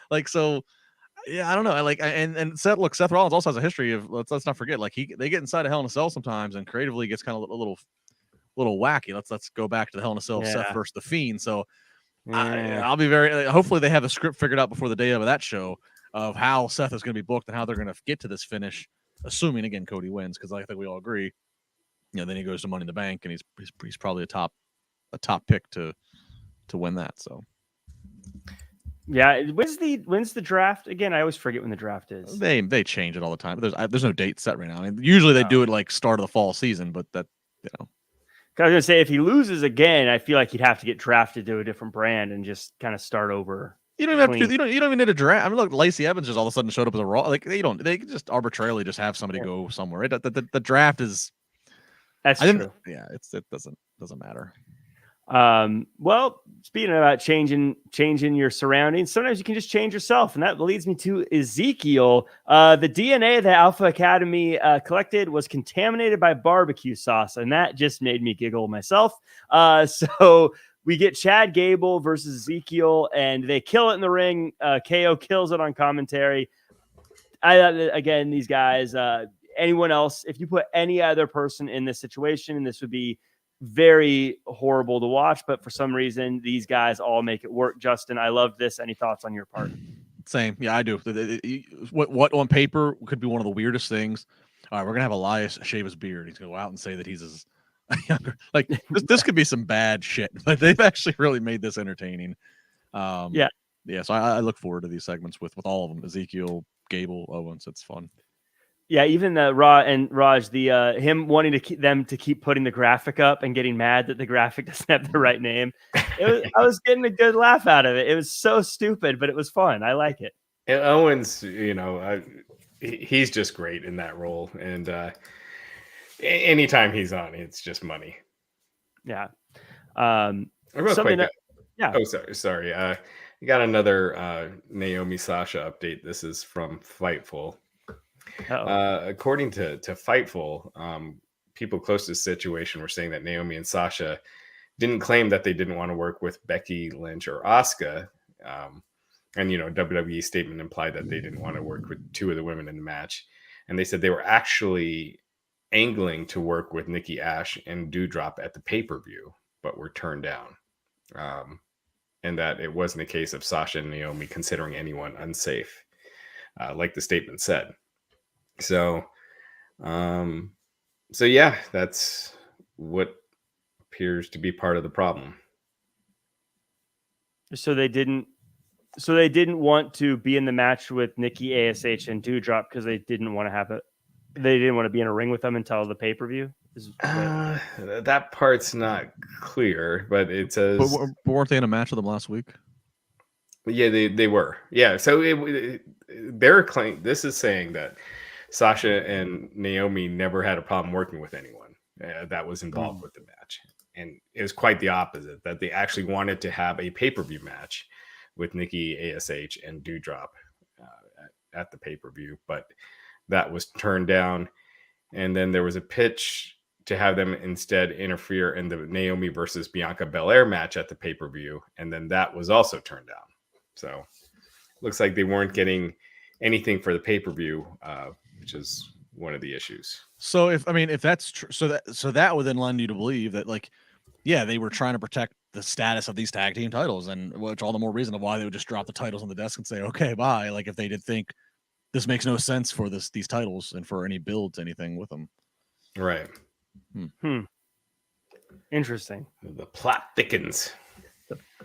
Yeah, I don't know. And Seth Rollins also has a history of let's not forget, they get inside a Hell in a Cell sometimes, and creatively gets kind of a little wacky. Let's go back to the Hell in a Cell, Seth versus the Fiend. So I'll be very hopefully they have a script figured out before the day of that show of how Seth is going to be booked and how they're going to get to this finish, assuming again Cody wins, because I think we all agree. Then he goes to Money in the Bank, and he's probably a top pick to win that. So, yeah. When's the draft again? I always forget when the draft is. They change it all the time. There's no date set right now. I mean, usually they do it like start of the fall season, but that I was gonna say if he loses again, I feel like he'd have to get drafted to a different brand and just kind of start over. You don't even have to. You don't even need a draft. I mean, look, Lacey Evans just all of a sudden showed up as a Raw. They can just arbitrarily just have somebody go somewhere. Right? The draft is. That's true. Yeah, it doesn't matter. Well, speaking about changing your surroundings, sometimes you can just change yourself, and that leads me to Ezekiel. The DNA that Alpha Academy collected was contaminated by barbecue sauce, and that just made me giggle myself. So we get Chad Gable versus Ezekiel, and they kill it in the ring. KO kills it on commentary. Again, these guys. Anyone else, if you put any other person in this situation, this would be very horrible to watch. But for some reason, these guys all make it work. Justin, I love this. Any thoughts on your part? Same. Yeah, I do. What on paper could be one of the weirdest things. All right, we're gonna have Elias shave his beard. He's gonna go out and say that he's his younger. Like this could be some bad shit, but they've actually really made this entertaining. Yeah. So I look forward to these segments with all of them. Ezekiel, Gable, Owens. It's fun. Yeah, even Raw and Raj, him wanting them to keep putting the graphic up and getting mad that the graphic doesn't have the right name. I was getting a good laugh out of it. It was so stupid, but it was fun. I like it. And Owens, he's just great in that role, and anytime he's on, it's just money. Yeah. Real quick, yeah. Oh, sorry. You got another Naomi Sasha update. This is from Fightful. According to Fightful, people close to the situation were saying that Naomi and Sasha didn't claim that they didn't want to work with Becky Lynch or Asuka. And WWE statement implied that they didn't want to work with 2 of the women in the match. And they said they were actually angling to work with Nikki Ash and Doudrop at the pay-per-view, but were turned down. And that it wasn't a case of Sasha and Naomi considering anyone unsafe, like the statement said. So yeah, that's what appears to be part of the problem. So they didn't want to be in the match with Nikki ASH and Doudrop because they didn't want to have it. They didn't want to be in a ring with them until the pay-per-view. That part's not clear, but it says. But weren't they in a match with them last week? Yeah, they were. Yeah, so their claim. This is saying that Sasha and Naomi never had a problem working with anyone that was involved with the match, and it was quite the opposite. That they actually wanted to have a pay-per-view match with Nikki ASH and Doudrop at the pay-per-view, but that was turned down. And then there was a pitch to have them instead interfere in the Naomi versus Bianca Belair match at the pay-per-view, and then that was also turned down. So looks like they weren't getting anything for the pay-per-view, which is one of the issues. So if that's true, so that would then lend you to believe that, like, yeah, they were trying to protect the status of these tag team titles, and which all the more reason of why they would just drop the titles on the desk and say, okay, bye. Like if they did think this makes no sense for these titles and for any build to anything with them. Right. Interesting. The plot thickens.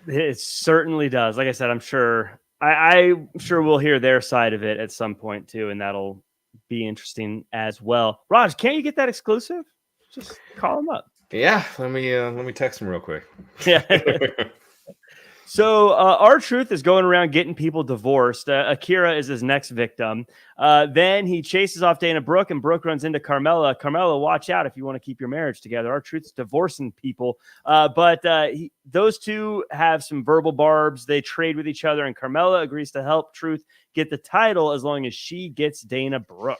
It certainly does. Like I said, I'm sure I'm sure we'll hear their side of it at some point too, and that'll be interesting as well. Raj, can't you get that exclusive? Just call him up. Yeah, let me text him real quick. Yeah. So R-Truth is going around getting people divorced. Akira is his next victim. Then he chases off Dana Brooke, and Brooke runs into Carmella. Carmella, watch out if you want to keep your marriage together. R-Truth's divorcing people. But those two have some verbal barbs. They trade with each other, and Carmella agrees to help Truth get the title as long as she gets Dana Brooke.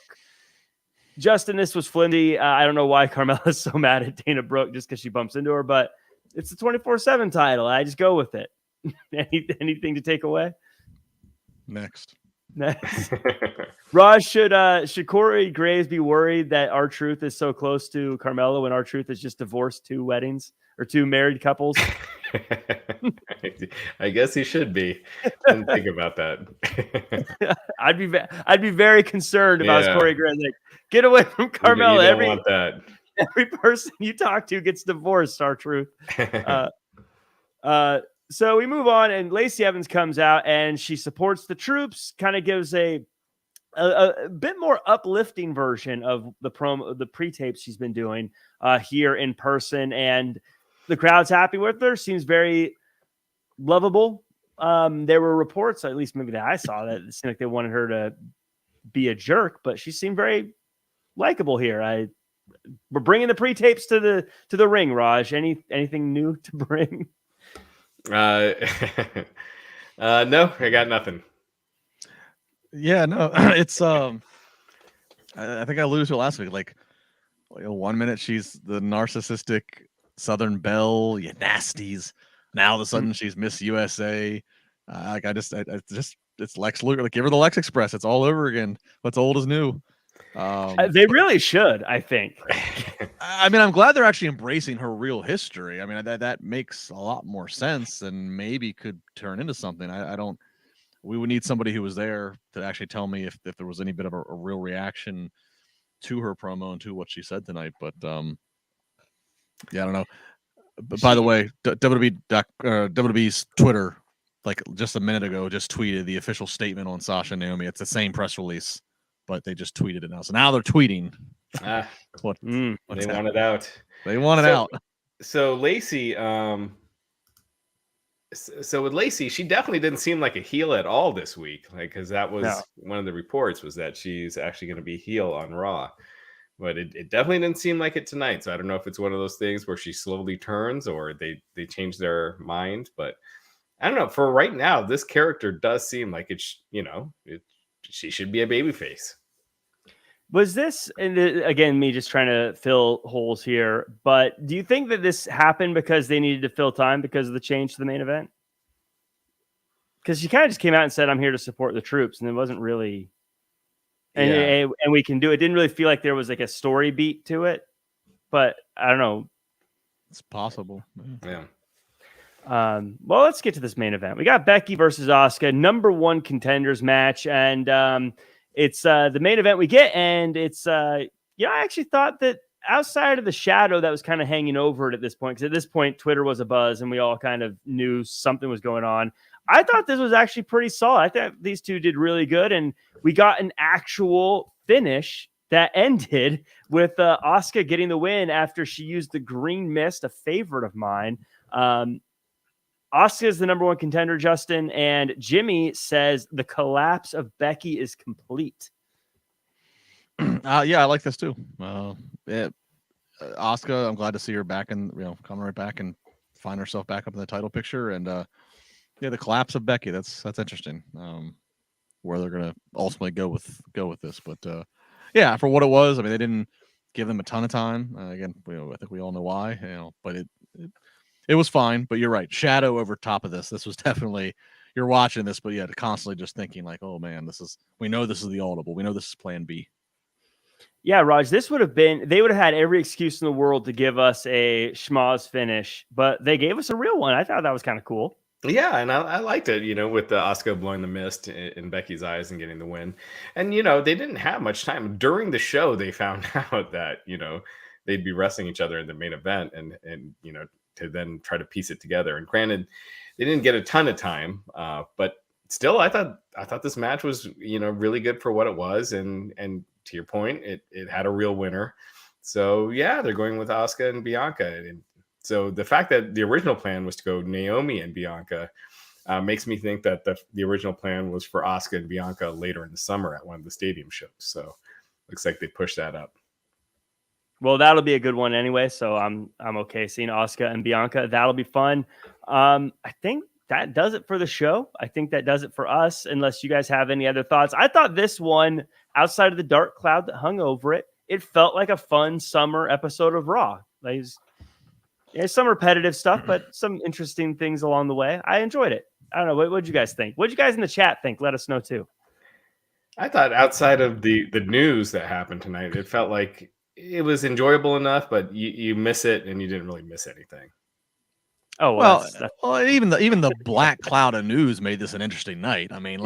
Justin, this was flimsy. I don't know why Carmella is so mad at Dana Brooke just because she bumps into her, but it's the 24/7 title. I just go with it. Anything to take away? Next. Raj, should Corey Graves be worried that R-Truth is so close to Carmella when R-Truth has just divorced 2 weddings or 2 married couples? I guess he should be. Didn't think about that. I'd be very concerned if I was Corey Graves. Like, get away from Carmella. You don't want that. Every person you talk to gets divorced, R-Truth. So we move on, and Lacey Evans comes out, and she supports the troops, kind of gives a bit more uplifting version of the pre-tapes she's been doing here in person, and the crowd's happy with her. Seems very lovable. There were reports, at least maybe that I saw, that it seemed like they wanted her to be a jerk, but she seemed very likable here. We're bringing the pre-tapes to the ring, Raj. Anything new to bring? No, I got nothing. Yeah, no, it's I think I alluded to it last week. Like 1 minute she's the narcissistic Southern Belle, you nasties. Now all of a sudden she's Miss USA. It's Lex Luger. Like, give her the Lex Express. It's all over again. What's old is new. They really should, I think. I mean, I'm glad they're actually embracing her real history. I mean, that makes a lot more sense and maybe could turn into something. We would need somebody who was there to actually tell me if there was any bit of a real reaction to her promo and to what she said tonight. But yeah, I don't know. But by the way, WWE's Twitter, like just a minute ago, just tweeted the official statement on Sasha and Naomi. It's the same press release, but they just tweeted it now. So now they're tweeting. They want it out. They want it out. So Lacey, so with Lacey, she definitely didn't seem like a heel at all this week. Like, because that was one of the reports was that she's actually going to be heel on Raw. But it definitely didn't seem like it tonight. So I don't know if it's one of those things where she slowly turns or they change their mind. But I don't know. For right now, this character does seem like she should be a babyface. Was this, and again, me just trying to fill holes here, but do you think that this happened because they needed to fill time because of the change to the main event? Because she kind of just came out and said, I'm here to support the troops. And it wasn't really, and we can do it. It didn't really feel like there was like a story beat to it, but I don't know. It's possible. Yeah. Well, let's get to this main event. We got Becky versus Asuka, #1 contenders match. And, it's the main event we get, and it's I actually thought that outside of the shadow that was kind of hanging over it at this point, because at this point Twitter was abuzz and we all kind of knew something was going on. I thought this was actually pretty solid. I thought these two did really good, and we got an actual finish that ended with Asuka getting the win after she used the green mist, a favorite of mine. Asuka is the number one contender, Justin, and Jimmy says the collapse of Becky is complete. Yeah, I like this too. Asuka, I'm glad to see her back and coming right back and find herself back up in the title picture. And the collapse of Becky. That's interesting. Where they're gonna ultimately go with this, but yeah, for what it was, I mean, they didn't give them a ton of time. Again, I think we all know why. But it was fine. But you're right, shadow over top of this. This was definitely, you're watching this, but yeah, constantly just thinking like, oh man, we know this is the audible. We know this is Plan B. Yeah, Raj, they would have had every excuse in the world to give us a schmoz finish, but they gave us a real one. I thought that was kind of cool. Yeah, and I liked it, with the Asuka blowing the mist in Becky's eyes and getting the win. And, they didn't have much time. During the show, they found out that, they'd be wrestling each other in the main event and to then try to piece it together. And granted, they didn't get a ton of time, but still, I thought this match was, really good for what it was. And to your point, it had a real winner. So, yeah, they're going with Asuka and Bianca. And so the fact that the original plan was to go Naomi and Bianca makes me think that the original plan was for Asuka and Bianca later in the summer at one of the stadium shows. So looks like they pushed that up. Well, that'll be a good one anyway. So I'm okay seeing Asuka and Bianca. That'll be fun. I think that does it for the show. I think that does it for us, unless you guys have any other thoughts. I thought this one, outside of the dark cloud that hung over it, it felt like a fun summer episode of Raw. Some repetitive stuff, but some interesting things along the way. I enjoyed it. I don't know. What'd you guys think? What'd you guys in the chat think? Let us know too. I thought outside of the news that happened tonight, it felt like it was enjoyable enough, but you miss it and you didn't really miss anything. Oh, well, even the black cloud of news made this an interesting night. I mean,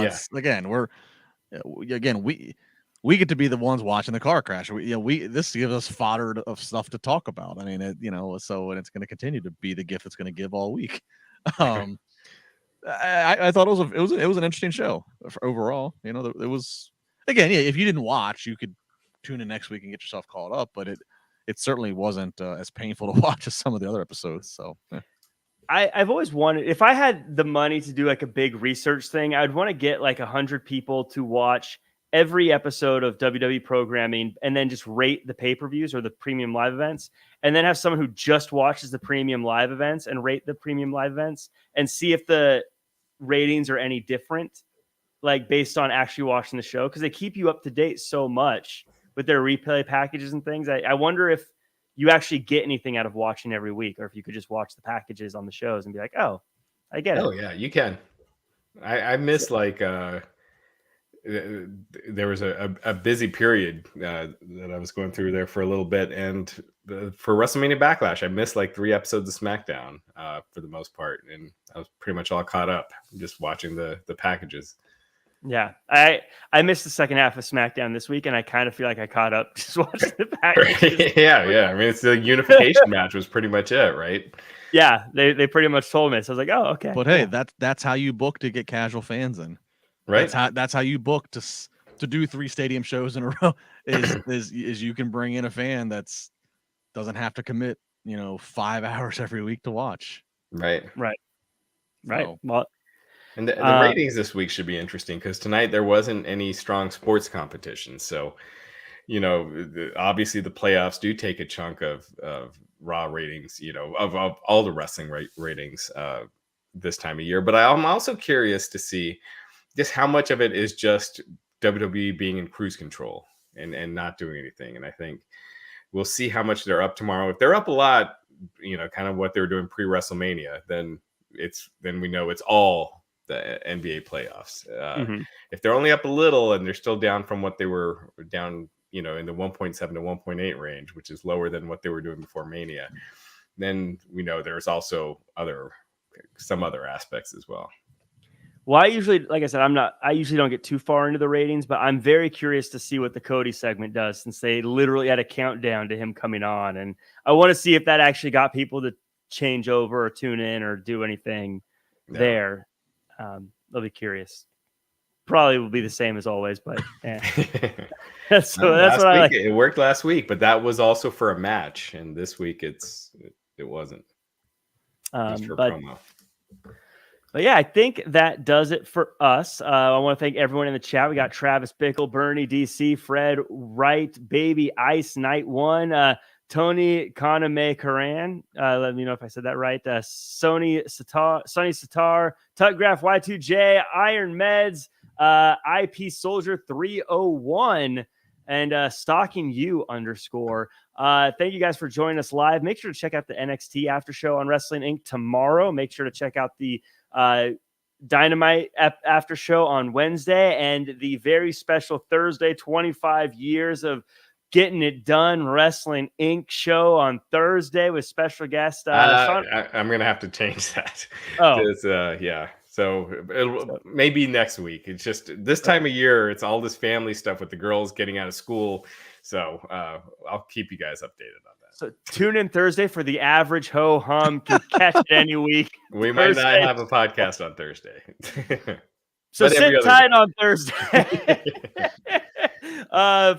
we get to be the ones watching the car crash. This gives us fodder of stuff to talk about. I mean, and it's going to continue to be the gift that's going to give all week. I thought it was an interesting show overall. It was, again, yeah, if you didn't watch, you could tune in next week and get yourself caught up, but it certainly wasn't as painful to watch as some of the other episodes. So yeah. I've always wanted, if I had the money to do like a big research thing, I'd want to get like 100 people to watch every episode of WWE programming and then just rate the pay-per-views or the premium live events, and then have someone who just watches the premium live events and rate the premium live events and see if the ratings are any different, like based on actually watching the show, because they keep you up to date so much with their replay packages and things. I wonder if you actually get anything out of watching every week, or if you could just watch the packages on the shows and be like, oh, I get it. Oh yeah, you can. I miss there was a busy period that I was going through there for a little bit, and for WrestleMania Backlash, I missed like 3 episodes of SmackDown for the most part, and I was pretty much all caught up just watching the packages. Yeah, I missed the second half of SmackDown this week, and I kind of feel like I caught up just watching the packages. yeah. I mean, it's the unification match was pretty much it, right? Yeah, they pretty much told me. So I was like, oh, okay. But hey, that's how you book to get casual fans in. Right. That's how you book to do 3 stadium shows in a row is you can bring in a fan that's doesn't have to commit 5 hours every week to watch. Right. So, well, and the ratings this week should be interesting, because tonight there wasn't any strong sports competition. So, obviously the playoffs do take a chunk of Raw ratings, of all the wrestling ratings this time of year. But I'm also curious to see just how much of it is just WWE being in cruise control and not doing anything. And I think we'll see how much they're up tomorrow. If they're up a lot, kind of what they were doing pre-WrestleMania, then we know it's all the NBA playoffs. If they're only up a little and they're still down from what they were down, in the 1.7 to 1.8 range, which is lower than what they were doing before Mania, then we know there's also some other aspects as well. Well, I usually don't get too far into the ratings, but I'm very curious to see what the Cody segment does, since they literally had a countdown to him coming on. And I want to see if that actually got people to change over or tune in or do anything there. I'll be curious. probably will be the same as always, but yeah. So No, that's last what I week like. it worked last week, but that was also for a match, and this week it wasn't. Just for But promo. But yeah, I think that does it for us. I want to thank everyone in the chat. We got Travis Bickle, Bernie, DC, Fred, Wright, Baby, Ice, Night One, Tony, Kaname Karan. Let me know if I said that right. Sonny Sitar, Tutgraph, Y2J, Iron Meds, IP Soldier 301, and Stalking You _. Thank you guys for joining us live. Make sure to check out the NXT after show on Wrestling Inc. tomorrow. Make sure to check out the Dynamite after show on Wednesday and the very special Thursday 25 years of Getting It Done Wrestling Inc. show on Thursday with special guest I'm gonna have to change that. Yeah. So maybe next week. It's just this time of year, it's all this family stuff with the girls getting out of school. So I'll keep you guys updated on that. So tune in Thursday for the Average Ho Hum. Can catch it any week. We might not have a podcast on Thursday. So sit tight on Thursday.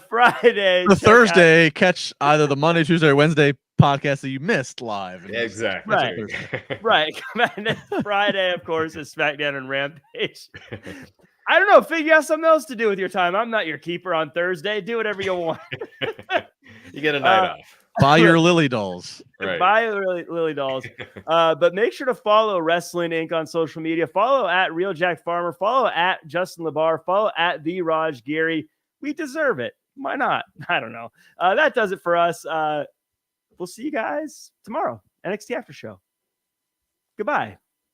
Friday. The Thursday, catch either the Monday, Tuesday, or Wednesday podcast that you missed live. Yeah, exactly. Right. Friday, of course, is SmackDown and Rampage. I don't know. Figure out something else to do with your time. I'm not your keeper on Thursday. Do whatever you want. You get a night off. Buy your Lily dolls. Right. Buy your Lily dolls. But make sure to follow Wrestling Inc. on social media. Follow at Real Jack Farmer. Follow at Justin LaBar. Follow at the Raj Giri. We deserve it. Why not? I don't know. That does it for us. We'll see you guys tomorrow. NXT After Show. Goodbye.